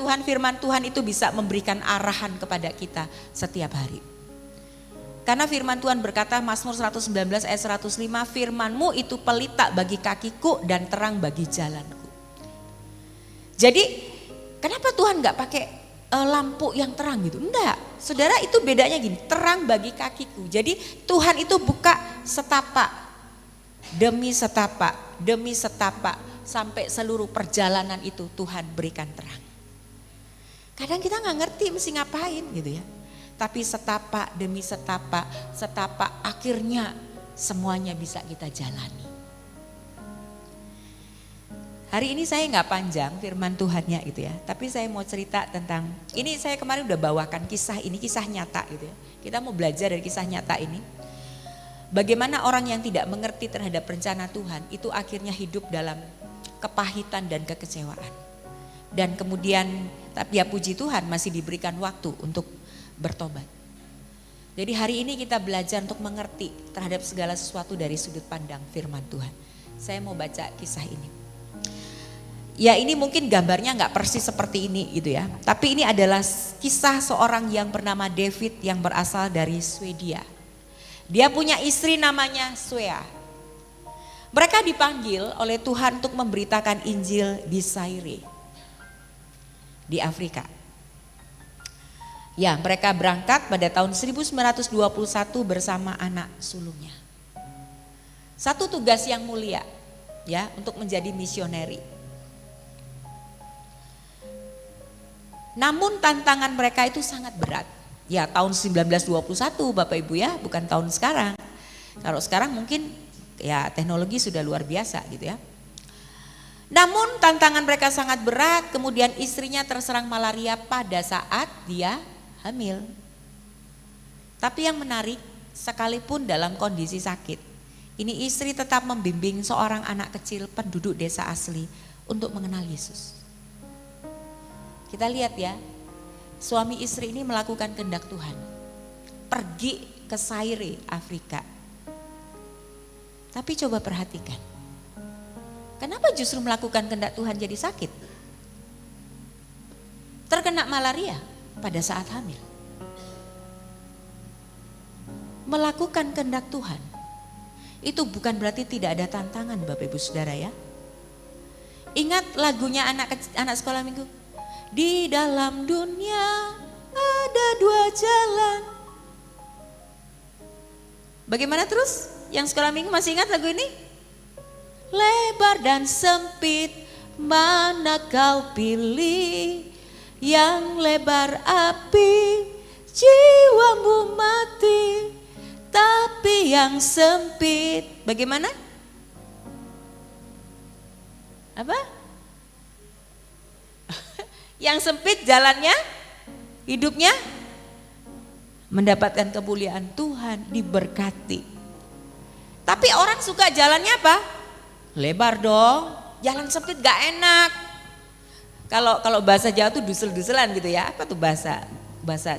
Tuhan itu bisa memberikan arahan kepada kita setiap hari. Karena firman Tuhan berkata, Mazmur 119 ayat 105, firman-Mu itu pelita bagi kakiku dan terang bagi jalanku. Jadi kenapa Tuhan gak pakai lampu yang terang gitu? Enggak, saudara, itu bedanya gini, terang bagi kakiku. Jadi Tuhan itu buka setapak demi setapak sampai seluruh perjalanan itu Tuhan berikan terang. Kadang kita gak ngerti mesti ngapain gitu ya. Tapi setapak demi setapak akhirnya semuanya bisa kita jalani. Hari ini saya nggak panjang firman Tuhannya gitu ya, tapi saya mau cerita tentang, ini saya kemarin udah bawakan kisah ini, kisah nyata gitu ya. Kita mau belajar dari kisah nyata ini. Bagaimana orang yang tidak mengerti terhadap rencana Tuhan itu akhirnya hidup dalam kepahitan dan kekecewaan. Dan kemudian tapi ya puji Tuhan masih diberikan waktu untuk bertobat. Jadi hari ini kita belajar untuk mengerti terhadap segala sesuatu dari sudut pandang firman Tuhan. Saya mau baca kisah ini. Ya ini mungkin gambarnya nggak persis seperti ini gitu ya. Tapi ini adalah kisah seorang yang bernama David yang berasal dari Swedia. Dia punya istri namanya Svea. Mereka dipanggil oleh Tuhan untuk memberitakan Injil di Zaire, di Afrika. Ya mereka berangkat pada tahun 1921 bersama anak sulungnya. Satu tugas yang mulia ya untuk menjadi misioneri. Namun tantangan mereka itu sangat berat. Ya tahun 1921 Bapak Ibu ya, bukan tahun sekarang. Kalau sekarang mungkin ya teknologi sudah luar biasa gitu ya. Namun tantangan mereka sangat berat, kemudian istrinya terserang malaria pada saat dia hamil. Tapi yang menarik, sekalipun dalam kondisi sakit, ini istri tetap membimbing seorang anak kecil penduduk desa asli untuk mengenal Yesus. Kita lihat ya, suami istri ini melakukan kehendak Tuhan. Pergi ke Zaire, Afrika. Tapi coba perhatikan. Kenapa justru melakukan kehendak Tuhan jadi sakit? Terkena malaria pada saat hamil. Melakukan kehendak Tuhan. Itu bukan berarti tidak ada tantangan Bapak Ibu Saudara ya. Ingat lagunya anak sekolah minggu? Di dalam dunia ada dua jalan. Bagaimana terus? Yang sekolah minggu masih ingat lagu ini? Lebar dan sempit mana kau pilih? Yang lebar api jiwamu mati, tapi yang sempit bagaimana? Apa? Yang sempit jalannya, hidupnya mendapatkan kemuliaan Tuhan, diberkati. Tapi orang suka jalannya apa? Lebar dong, jalan sempit gak enak. Kalau bahasa Jawa tuh dusel-duselan gitu ya, apa tuh bahasa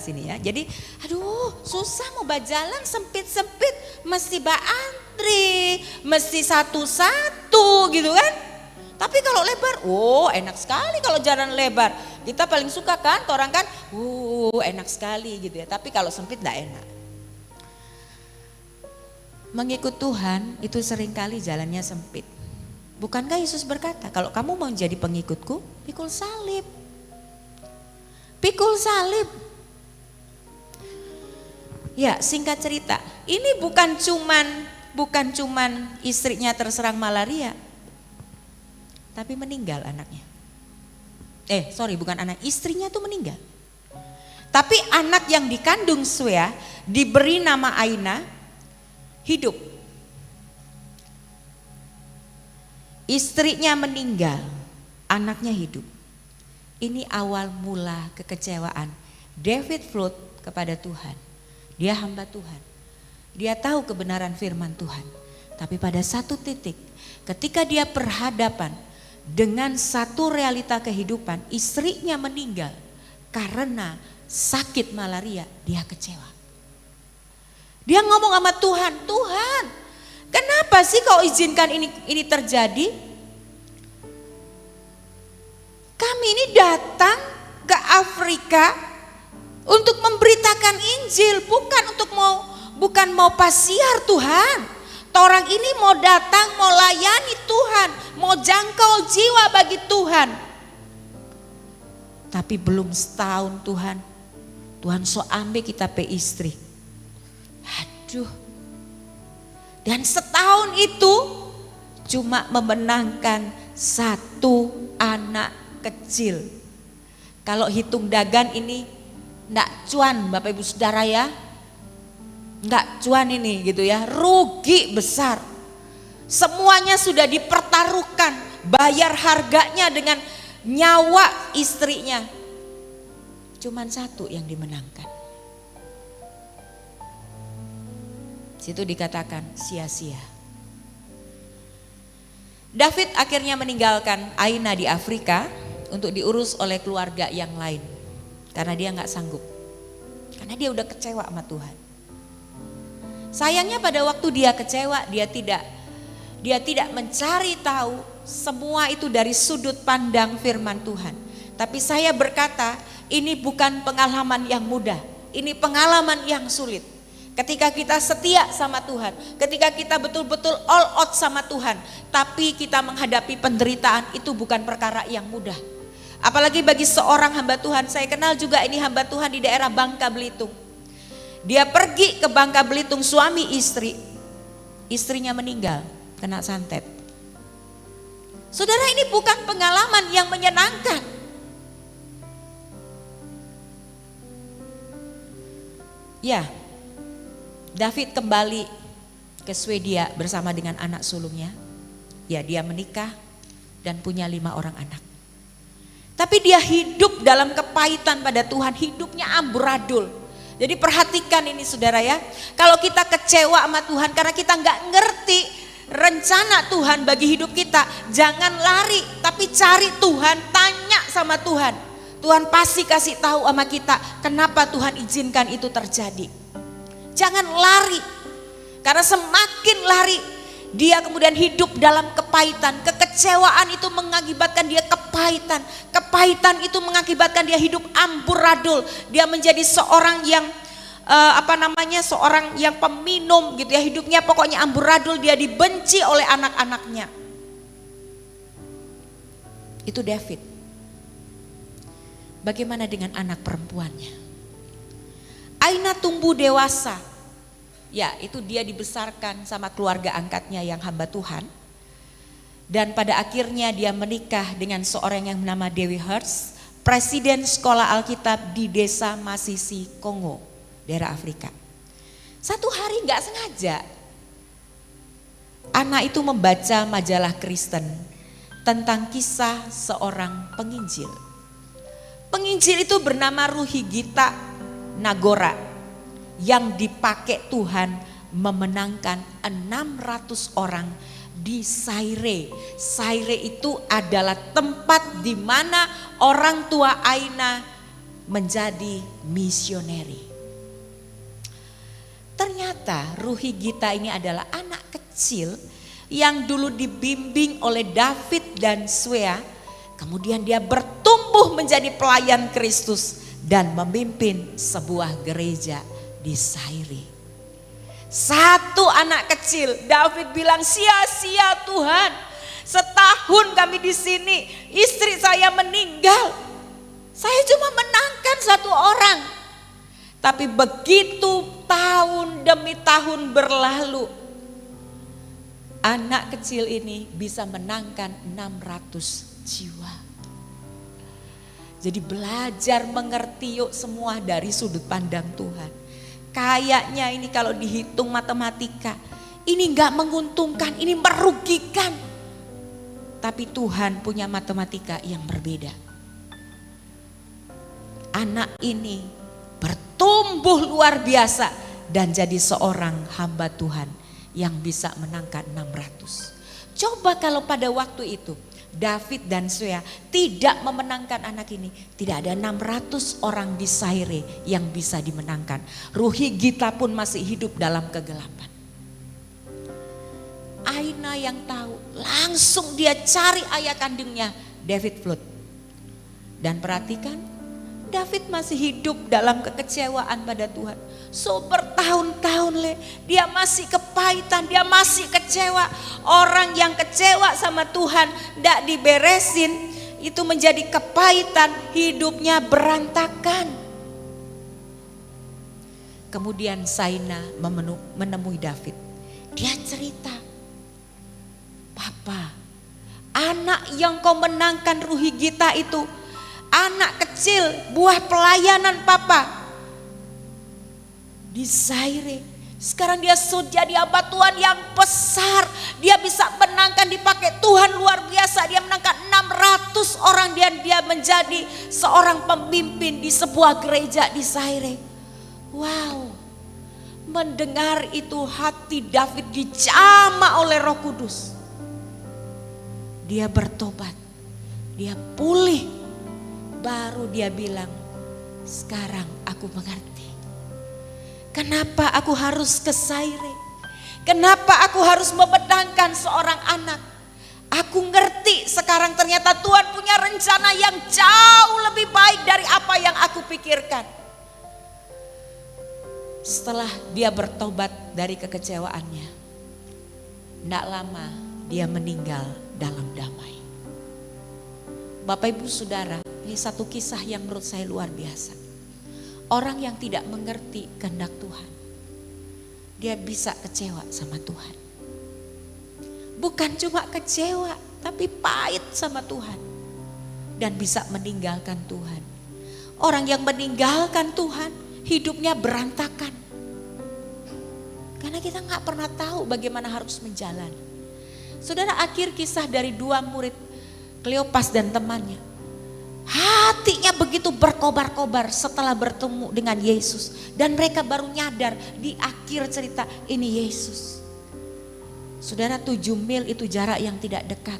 sini ya. Jadi aduh susah mau jalan sempit-sempit, mesti antri, mesti satu-satu gitu kan. Tapi kalau lebar, enak sekali kalau jalan lebar. Kita paling suka kan, orang kan, enak sekali gitu ya. Tapi kalau sempit enggak enak. Mengikut Tuhan itu seringkali jalannya sempit. Bukankah Yesus berkata, kalau kamu mau jadi pengikutku, pikul salib. Pikul salib. Ya, singkat cerita, ini bukan cuman istrinya terserang malaria. Tapi meninggal anaknya. Bukan anak, istrinya tuh meninggal. Tapi anak yang dikandung Svea diberi nama Aina hidup. Istrinya meninggal, anaknya hidup. Ini awal mula kekecewaan David Flood kepada Tuhan. Dia hamba Tuhan. Dia tahu kebenaran firman Tuhan. Tapi pada satu titik ketika dia berhadapan dengan satu realita kehidupan, istrinya meninggal karena sakit malaria, dia kecewa. Dia ngomong sama Tuhan, Tuhan, kenapa sih kau izinkan ini terjadi? Kami ini datang ke Afrika untuk memberitakan Injil, bukan mau pasiar Tuhan. Orang ini mau datang, mau layani Tuhan, mau jangkau jiwa bagi Tuhan. Tapi belum setahun Tuhan so ambil kita pe istri. Aduh. Dan setahun itu cuma memenangkan satu anak kecil. Kalau hitung dagan ini enggak cuan Bapak Ibu Saudara ya. Enggak cuan ini gitu ya, rugi besar. Semuanya sudah dipertaruhkan, bayar harganya dengan nyawa istrinya. Cuman satu yang dimenangkan. Situ dikatakan sia-sia. David akhirnya meninggalkan Aina di Afrika untuk diurus oleh keluarga yang lain. Karena dia gak sanggup. Karena dia udah kecewa sama Tuhan. Sayangnya pada waktu dia kecewa, dia tidak mencari tahu semua itu dari sudut pandang firman Tuhan. Tapi saya berkata, ini bukan pengalaman yang mudah, ini pengalaman yang sulit. Ketika kita setia sama Tuhan, ketika kita betul-betul all out sama Tuhan, tapi kita menghadapi penderitaan, itu bukan perkara yang mudah. Apalagi bagi seorang hamba Tuhan, saya kenal juga ini hamba Tuhan di daerah Bangka Belitung. Dia pergi ke Bangka Belitung, suami istri, istrinya meninggal, kena santet. Saudara, ini bukan pengalaman yang menyenangkan. Ya, David kembali ke Swedia bersama dengan anak sulungnya. Ya, dia menikah dan punya 5 orang anak. Tapi dia hidup dalam kepahitan pada Tuhan, hidupnya amburadul. Jadi perhatikan ini saudara ya, kalau kita kecewa sama Tuhan karena kita nggak ngerti rencana Tuhan bagi hidup kita, jangan lari, tapi cari Tuhan, tanya sama Tuhan. Tuhan pasti kasih tahu sama kita kenapa Tuhan izinkan itu terjadi. Jangan lari, karena semakin lari dia kemudian hidup dalam kepahitan. Kekecewaan itu mengakibatkan dia kepahitan. Kepahitan itu mengakibatkan dia hidup amburadul. Dia menjadi seorang yang seorang yang peminum gitu ya, hidupnya pokoknya amburadul, dia dibenci oleh anak-anaknya. Itu David. Bagaimana dengan anak perempuannya? Aina tumbuh dewasa. Ya, itu dia dibesarkan sama keluarga angkatnya yang hamba Tuhan. Dan pada akhirnya dia menikah dengan seorang yang bernama Dewi Hertz, presiden sekolah Alkitab di desa Masisi, Kongo, daerah Afrika. Satu hari gak sengaja, anak itu membaca majalah Kristen tentang kisah seorang penginjil. Penginjil itu bernama Ruhigita Nagora, yang dipakai Tuhan memenangkan 600 orang di Zaire. Zaire itu adalah tempat di mana orang tua Aina menjadi misioneri. Ternyata Ruhigita ini adalah anak kecil yang dulu dibimbing oleh David dan Swea. Kemudian dia bertumbuh menjadi pelayan Kristus dan memimpin sebuah gereja di Zaire. Satu anak kecil, David bilang, sia-sia Tuhan. Setahun kami di sini, istri saya meninggal. Saya cuma menangkan 1 orang. Tapi begitu tahun demi tahun berlalu, anak kecil ini bisa menangkan 600 jiwa. Jadi belajar mengerti yuk semua dari sudut pandang Tuhan. Kayaknya ini kalau dihitung matematika, ini gak menguntungkan, ini merugikan. Tapi Tuhan punya matematika yang berbeda. Anak ini bertumbuh luar biasa dan jadi seorang hamba Tuhan yang bisa menangkan 600. Coba kalau pada waktu itu David dan Swea tidak memenangkan anak ini, tidak ada 600 orang di Zaire yang bisa dimenangkan. Ruhigita pun masih hidup dalam kegelapan. Aina yang tahu, langsung dia cari ayah kandungnya, David Flood. Dan perhatikan, David masih hidup dalam kekecewaan pada Tuhan. So bertahun-tahun dia masih kepahitan, dia masih kecewa. Orang yang kecewa sama Tuhan tidak diberesin, itu menjadi kepahitan, hidupnya berantakan. Kemudian Saina menemui David. Dia cerita, Papa, anak yang kau menangkan Ruhigita itu, anak kecil, buah pelayanan Papa di Zaire. Sekarang dia sudah jadi hamba Tuhan yang besar. Dia bisa menangkan, dipakai Tuhan luar biasa. Dia seorang pemimpin di sebuah gereja di Zaire. Wow, mendengar itu hati David dijamah oleh Roh Kudus. Dia bertobat, dia pulih, baru dia bilang, sekarang aku mengerti. Kenapa aku harus ke Zaire? Kenapa aku harus membedangkan seorang anak? Aku ngerti sekarang ternyata Tuhan punya rencana yang jauh lebih baik dari apa yang aku pikirkan. Setelah dia bertobat dari kekecewaannya, tidak lama dia meninggal dalam damai. Bapak Ibu Saudara, ini satu kisah yang menurut saya luar biasa. Orang yang tidak mengerti kehendak Tuhan, dia bisa kecewa sama Tuhan. Bukan cuma kecewa, tapi pahit sama Tuhan. Dan bisa meninggalkan Tuhan. Orang yang meninggalkan Tuhan, hidupnya berantakan. Karena kita gak pernah tahu bagaimana harus menjalani. Saudara, akhir kisah dari dua murid, Kleopas dan temannya. Hatinya begitu berkobar-kobar setelah bertemu dengan Yesus. Dan mereka baru nyadar di akhir cerita, ini Yesus. Saudara, 7 mil itu jarak yang tidak dekat.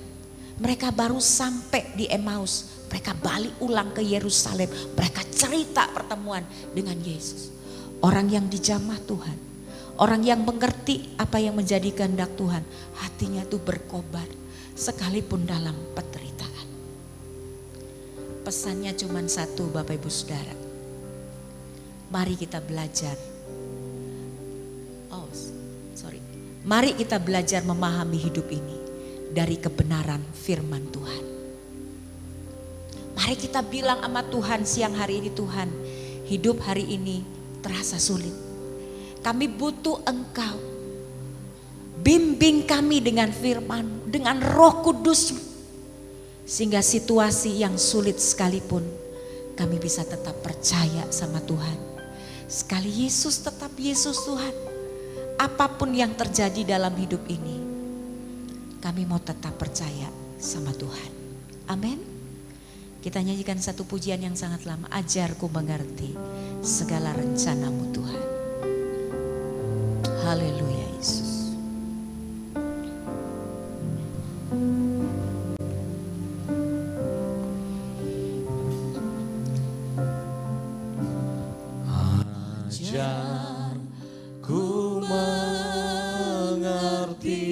Mereka baru sampai di Emmaus. Mereka balik ulang ke Yerusalem. Mereka cerita pertemuan dengan Yesus. Orang yang dijamah Tuhan. Orang yang mengerti apa yang menjadi kehendak Tuhan. Hatinya tuh berkobar. Sekalipun dalam penderitaan. Pesannya cuma satu, Bapak Ibu Saudara. Mari kita belajar. Mari kita belajar memahami hidup ini dari kebenaran firman Tuhan. Mari kita bilang sama Tuhan siang hari ini, Tuhan, hidup hari ini terasa sulit. Kami butuh Engkau. Bimbing kami dengan firman, dengan Roh Kudus. Sehingga situasi yang sulit sekalipun kami bisa tetap percaya sama Tuhan. Sekali Yesus tetap Yesus Tuhan. Apapun yang terjadi dalam hidup ini, kami mau tetap percaya sama Tuhan. Amin. Kita nyanyikan satu pujian yang sangat lama. Ajarku mengerti segala rencanamu Tuhan. Haleluya Yesus. Ajarku mengerti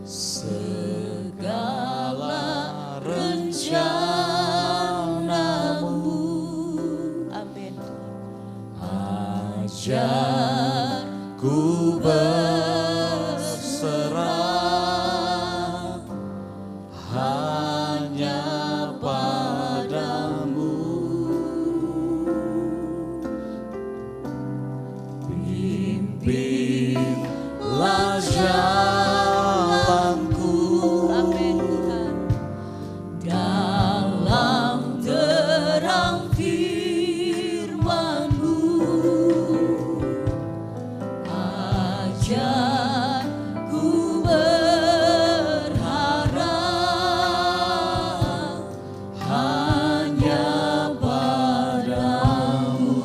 segala rencanamu. Amin. Ajarku berserah hanya padamu. Pimpinlah jalanku. Amin Tuhan. Dalam terang firman-Mu, ajarku berharap hanya padamu.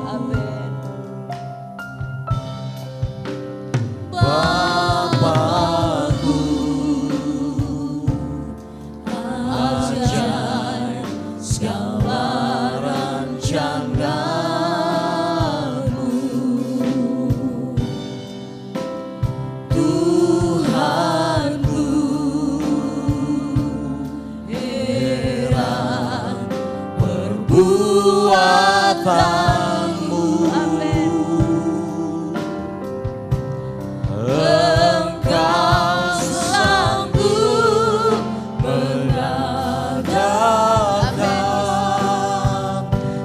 Amin. Bapakku, ajar segala rencanamu. Tuhanku, heran perbuatanmu. Engkau sanggup mengadakan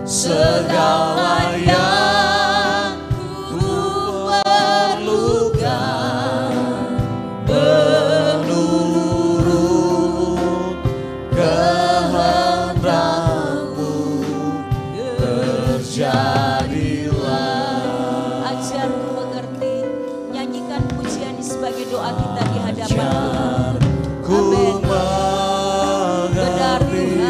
segala yang ku perlukan menurut kehendak-Mu. Terjadilah. Ajarku mengerti. Nyanyikan pujian ini sebagai doa kita di hadapan Tuhan. Ku Amin. Benar mengerti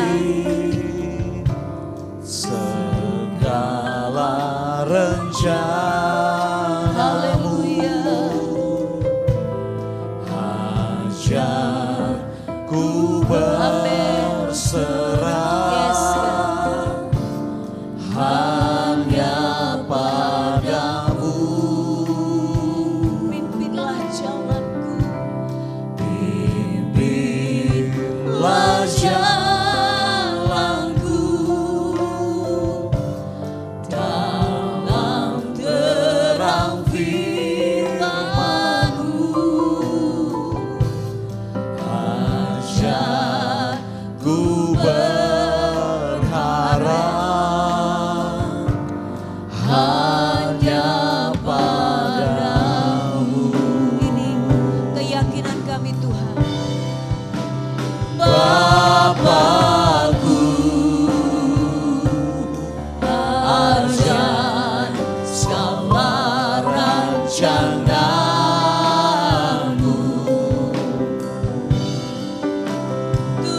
kehendakmu,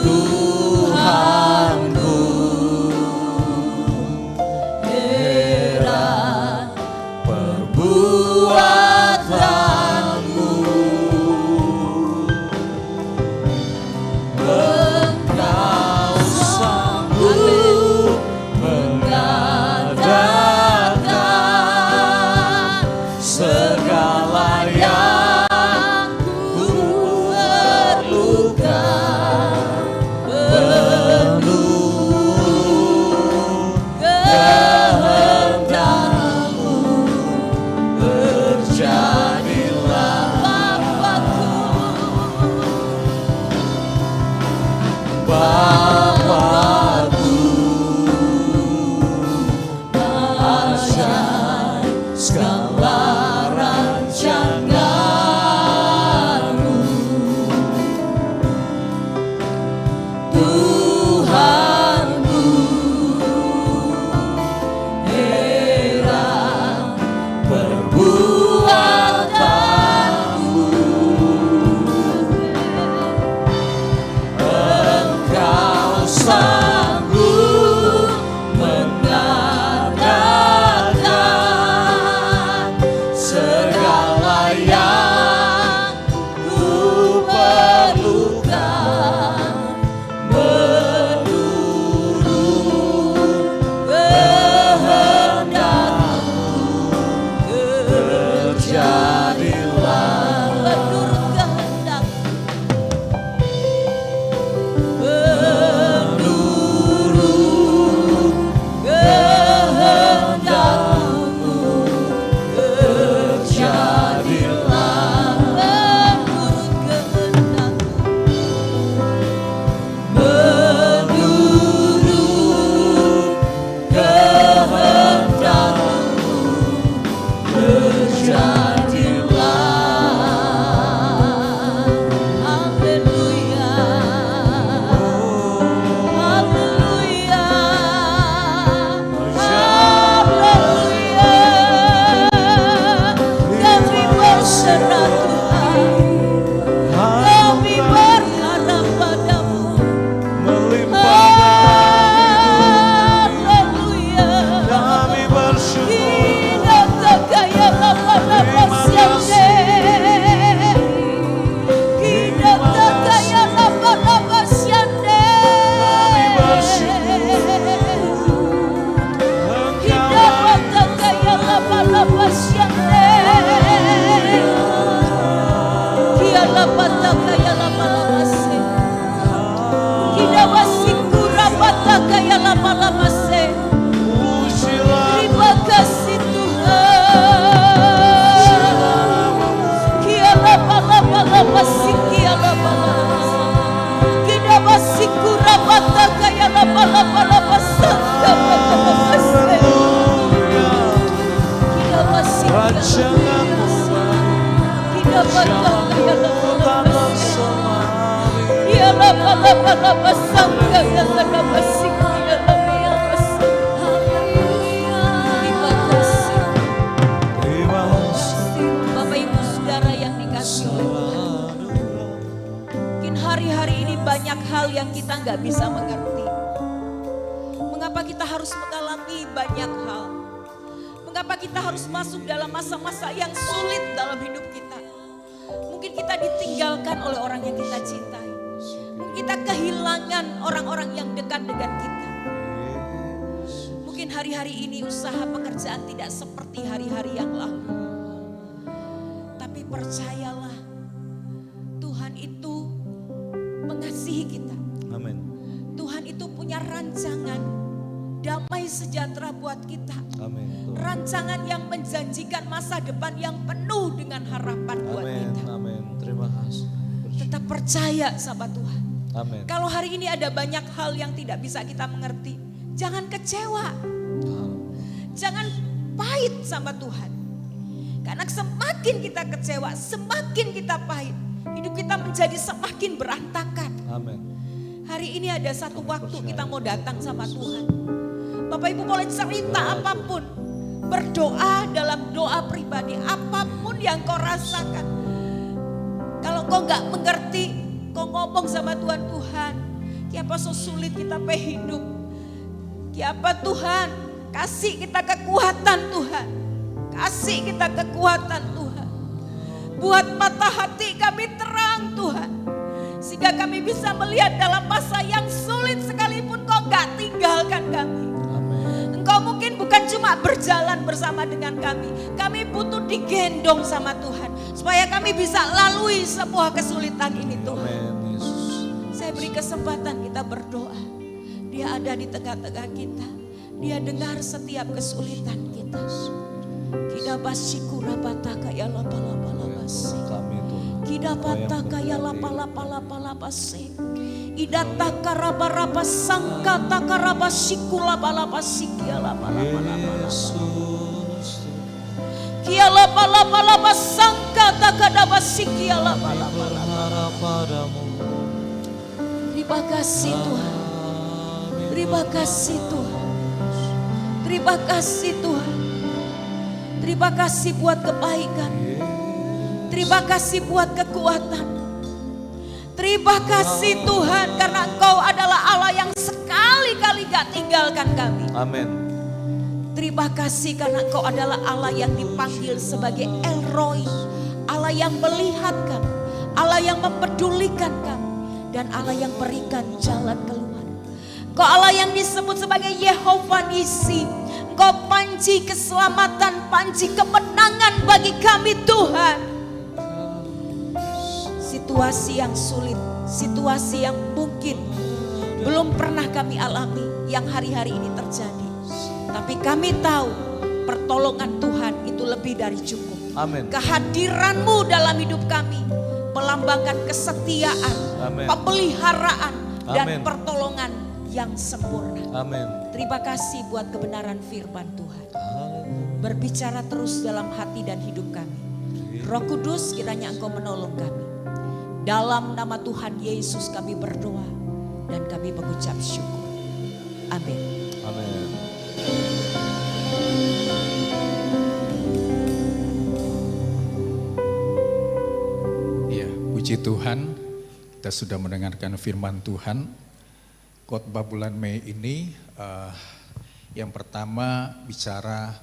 Tuhanku. Heran perbuatanmu, Engkau sanggup mengadakan segala yang ku perlukan. Menurut kehendakmu, terjadilah Bapakku. Ajaib segala rancanganmu, Tuhanku. Heran perbuatanmu, Engkau sanggup mengadakan segala yang ku perlukan. Menurut kehendakmu, terjadilah. Menurut kehendakmu, menurut kehendakmu, terjadilah. Menurut kehendakmu, menurut kehendakmu, terjadilah. Haleluya, haleluya, haleluya. Kami berserah Tuhan, kami berharap padamu. Haleluya. Kami bersyukur. Kita kaya lapa-lapa siande, kita kaya lapa-lapa siande. Kami bersyukur. Kita kaya lapa-lapa siande, kita kaya lapa-lapa se, kita wasikura kaya lapa-lapa se. Terima kasih Tuhan. Kia lapa-lapa sikia lapa-lapa. Kita wasikura kaya lapa-lapa sangka lapa-lapa se. Kita wasikura kita kaya lapa-lapa se. Kia lapa-lapa sangka lapa-lapa sikia lapa-lapa se. Terima kasih. Bapak Ibu Saudara yang dikasihi oleh Tuhan, mungkin hari-hari ini banyak hal yang kita nggak bisa mengerti. Mengapa kita harus mengalami banyak hal? Mengapa kita harus masuk dalam masa-masa yang sulit dalam hidup kita? Mungkin kita ditinggalkan oleh orang yang kita cintai. Mungkin kita kehilangan orang-orang yang dekat dengan kita. Mungkin hari-hari ini usaha pekerjaan tidak seperti hari-hari yang lalu. Tapi percayalah, Tuhan itu mengasihi kita. Amin. Tuhan itu punya rancangan damai sejahtera buat kita. Amin. Rancangan yang menjanjikan masa depan yang penuh dengan harapan buat Amin. kita. Amin. Terima kasih. Tetap percaya sama Tuhan. Amin. Kalau hari ini ada banyak hal yang tidak bisa kita mengerti, jangan kecewa. Jangan pahit sama Tuhan. Karena semakin kita kecewa, semakin kita pahit, hidup kita menjadi semakin berantakan. Amin. Hari ini ada satu waktu kita mau datang sama Tuhan. Bapak Ibu boleh cerita apapun. Berdoa dalam doa pribadi, apapun yang kau rasakan. Kalau kau gak mengerti, kau ngomong sama Tuhan, Tuhan, kenapa so sulit kita hidup? Kenapa Tuhan, kasih kita kekuatan Tuhan. Kasih kita kekuatan Tuhan. Buat mata hati kami terang Tuhan. Sehingga kami bisa melihat dalam masa yang sulit sekalipun kau gak tinggalkan kami. Engkau mungkin bukan cuma berjalan bersama dengan kami. Kami butuh digendong sama Tuhan. Supaya kami bisa lalui sebuah kesulitan ini Tuhan. Saya beri kesempatan kita berdoa. Dia ada di tengah-tengah kita. Dia dengar setiap kesulitan kita. Kita basikura bataka ya lapa-lapa-lapasi. Kita bataka ya lapa-lapa-lapa-lapasi. Idataka raba-raba sangka taka raba sikula balapa sikia lapa-lapa-lapa. Kia lapa-lapa-lapa sangka taka raba sikia lapa-lapa-lapa. Terima kasih Tuhan. Terima kasih Tuhan. Terima kasih Tuhan. Terima kasih buat kebaikan. Terima kasih buat kekuatan. Terima kasih Tuhan karena Engkau adalah Allah yang sekali-kali gak tinggalkan kami. Amin. Terima kasih karena Engkau adalah Allah yang dipanggil sebagai El Roi. Allah yang melihat kami. Allah yang mempedulikan kami. Dan Allah yang berikan jalan keluar. Engkau Allah yang disebut sebagai Yehova Nisi. Engkau panji keselamatan, panji kemenangan bagi kami Tuhan. Situasi yang sulit, situasi yang mungkin belum pernah kami alami yang hari-hari ini terjadi. Tapi kami tahu pertolongan Tuhan itu lebih dari cukup. Amin. Kehadiran-Mu dalam hidup kami melambangkan kesetiaan, Amin. pemeliharaan, dan Amin. pertolongan yang sempurna. Amin. Terima kasih buat kebenaran firman Tuhan. Berbicara terus dalam hati dan hidup kami. Roh Kudus kiranya Engkau menolong kami. Dalam nama Tuhan Yesus kami berdoa dan kami mengucap syukur. Amin. Amin. Ya, puji Tuhan, kita sudah mendengarkan firman Tuhan. Khotbah bulan Mei ini yang pertama bicara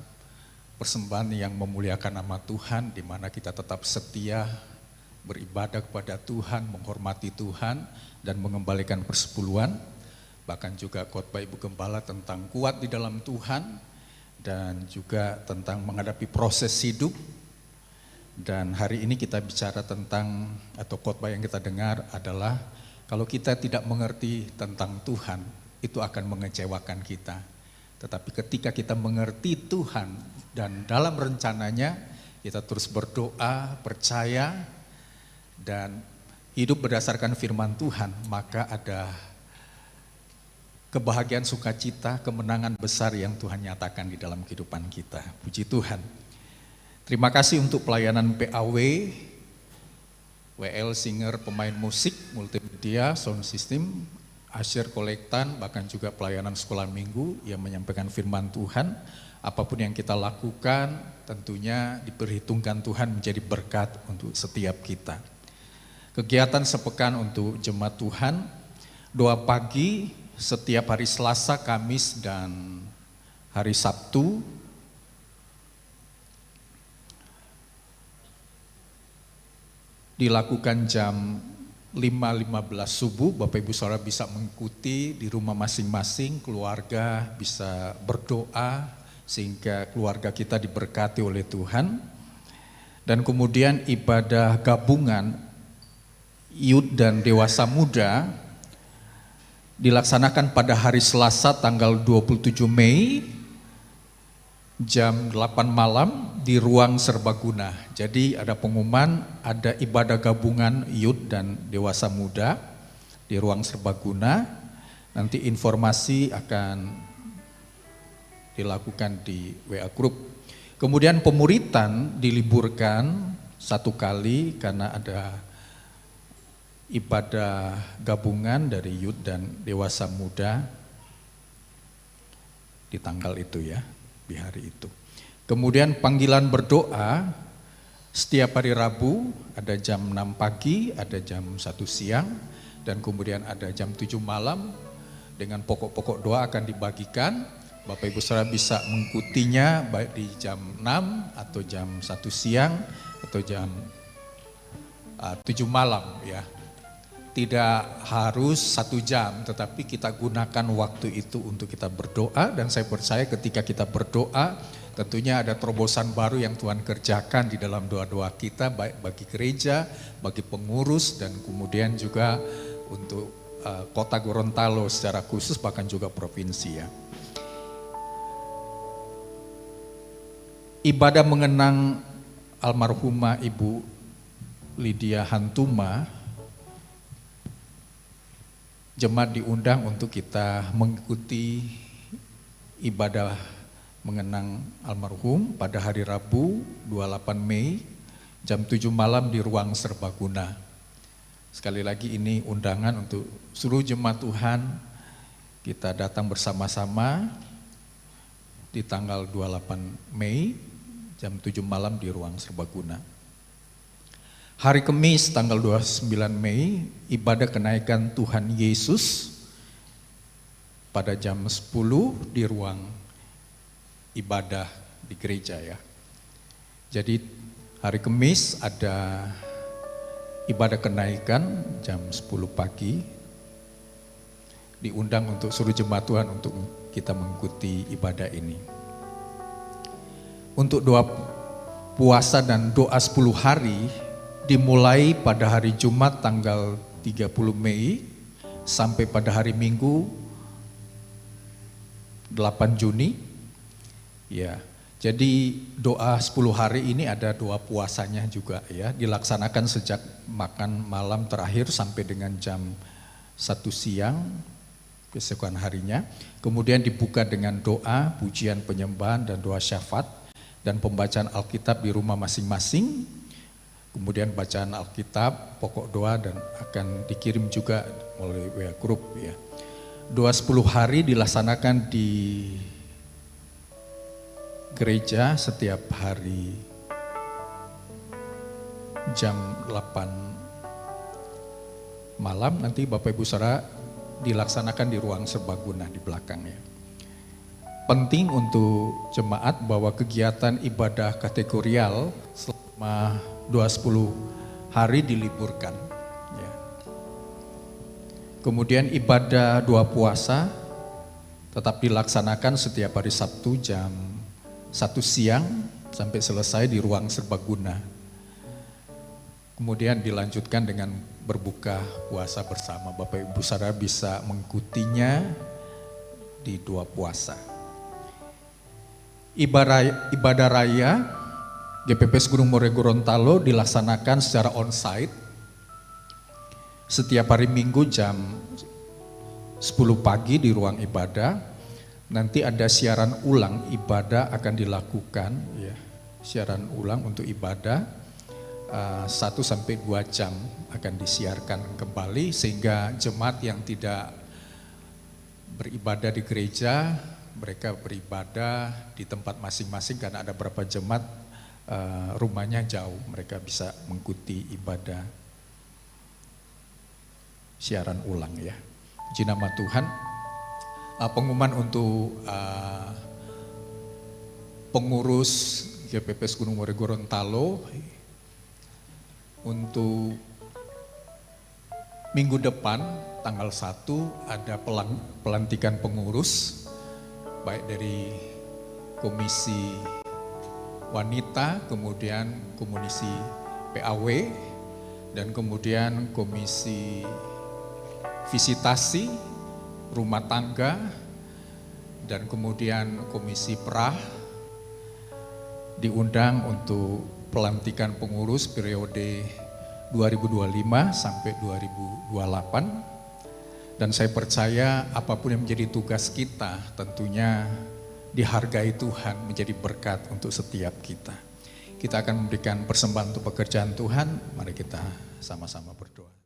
persembahan yang memuliakan nama Tuhan, di mana kita tetap setia beribadah kepada Tuhan, menghormati Tuhan, dan mengembalikan persepuluhan. Bahkan juga khotbah Ibu Gembala tentang kuat di dalam Tuhan, dan juga tentang menghadapi proses hidup. Dan hari ini kita bicara tentang, atau khotbah yang kita dengar adalah, kalau kita tidak mengerti tentang Tuhan, itu akan mengecewakan kita. Tetapi ketika kita mengerti Tuhan, dan dalam rencananya, kita terus berdoa, percaya, dan hidup berdasarkan firman Tuhan, maka ada kebahagiaan, sukacita, kemenangan besar yang Tuhan nyatakan di dalam kehidupan kita. Puji Tuhan. Terima kasih untuk pelayanan PAW, WL Singer, pemain musik, multimedia, sound system, Asyir Kolektan, bahkan juga pelayanan sekolah minggu yang menyampaikan firman Tuhan. Apapun yang kita lakukan tentunya diperhitungkan Tuhan menjadi berkat untuk setiap kita. Kegiatan sepekan untuk jemaat Tuhan, doa pagi setiap hari Selasa, Kamis, dan hari Sabtu. Dilakukan jam 5.15 subuh, Bapak Ibu Saudara bisa mengikuti di rumah masing-masing, keluarga bisa berdoa sehingga keluarga kita diberkati oleh Tuhan. Dan kemudian ibadah gabungan Youth dan Dewasa Muda dilaksanakan pada hari Selasa tanggal 27 Mei jam 8 malam di ruang serbaguna. Jadi ada pengumuman, ada ibadah gabungan Youth dan Dewasa Muda di ruang serbaguna. Nanti informasi akan dilakukan di WA Group. Kemudian pemuritan diliburkan 1 kali karena ada ibadah gabungan dari Youth dan Dewasa Muda di tanggal itu ya, di hari itu. Kemudian panggilan berdoa setiap hari Rabu ada jam 6 pagi, ada jam 1 siang, dan kemudian ada jam 7 malam dengan pokok-pokok doa akan dibagikan. Bapak Ibu Saudara bisa mengikutinya baik di jam 6 atau jam 1 siang atau jam 7 malam ya. Tidak harus 1 jam, tetapi kita gunakan waktu itu untuk kita berdoa, dan saya percaya ketika kita berdoa tentunya ada terobosan baru yang Tuhan kerjakan di dalam doa-doa kita, baik bagi gereja, bagi pengurus, dan kemudian juga untuk kota Gorontalo secara khusus, bahkan juga provinsi ya. Ibadah mengenang almarhumah Ibu Lydia Hantuma, jemaat diundang untuk kita mengikuti ibadah mengenang almarhum pada hari Rabu 28 Mei jam 7 malam di ruang serbaguna. Sekali lagi ini undangan untuk seluruh jemaat Tuhan, kita datang bersama-sama di tanggal 28 Mei jam 7 malam di ruang serbaguna. Hari Kamis tanggal 29 Mei, ibadah kenaikan Tuhan Yesus pada jam 10 di ruang ibadah di gereja ya. Jadi hari Kamis ada ibadah kenaikan jam 10 pagi. Diundang untuk seluruh jemaat Tuhan untuk kita mengikuti ibadah ini. Untuk doa puasa dan doa 10 hari dimulai pada hari Jumat tanggal 30 Mei sampai pada hari Minggu 8 Juni. Ya, jadi doa 10 hari ini ada doa puasanya juga ya, dilaksanakan sejak makan malam terakhir sampai dengan jam 1 siang keesokan harinya. Kemudian dibuka dengan doa, pujian penyembahan dan doa syafaat dan pembacaan Alkitab di rumah masing-masing. Kemudian bacaan Alkitab, pokok doa, dan akan dikirim juga melalui WA Group ya. Doa 10 hari dilaksanakan di gereja setiap hari jam 8 malam. Nanti Bapak Ibu Saudara dilaksanakan di ruang serbaguna di belakang ya. Penting untuk jemaat bahwa kegiatan ibadah kategorial selama doa 10 hari diliburkan ya. Kemudian ibadah doa puasa tetap dilaksanakan setiap hari Sabtu jam 1 siang sampai selesai di ruang serbaguna. Kemudian dilanjutkan dengan berbuka puasa bersama. Bapak Ibu Saudara bisa mengikutinya di doa puasa. Ibadah raya GPPS Gunung Murai Gorontalo dilaksanakan secara onsite setiap hari Minggu jam 10 pagi di ruang ibadah. Nanti ada siaran ulang ibadah akan dilakukan ya. Siaran ulang untuk ibadah 1-2 jam akan disiarkan kembali, sehingga jemaat yang tidak beribadah di gereja, mereka beribadah di tempat masing-masing karena ada beberapa jemaat rumahnya jauh, mereka bisa mengikuti ibadah siaran ulang ya. Puji nama Tuhan. Pengumuman untuk pengurus GPPS Gunung Murai Gorontalo untuk minggu depan tanggal 1 ada pelantikan pengurus baik dari komisi wanita, kemudian komisi PAW, dan kemudian komisi visitasi, rumah tangga, dan kemudian komisi PRAH diundang untuk pelantikan pengurus periode 2025 sampai 2028. Dan saya percaya apapun yang menjadi tugas kita tentunya dihargai Tuhan, menjadi berkat untuk setiap kita. Kita akan memberikan persembahan untuk pekerjaan Tuhan, mari kita sama-sama berdoa.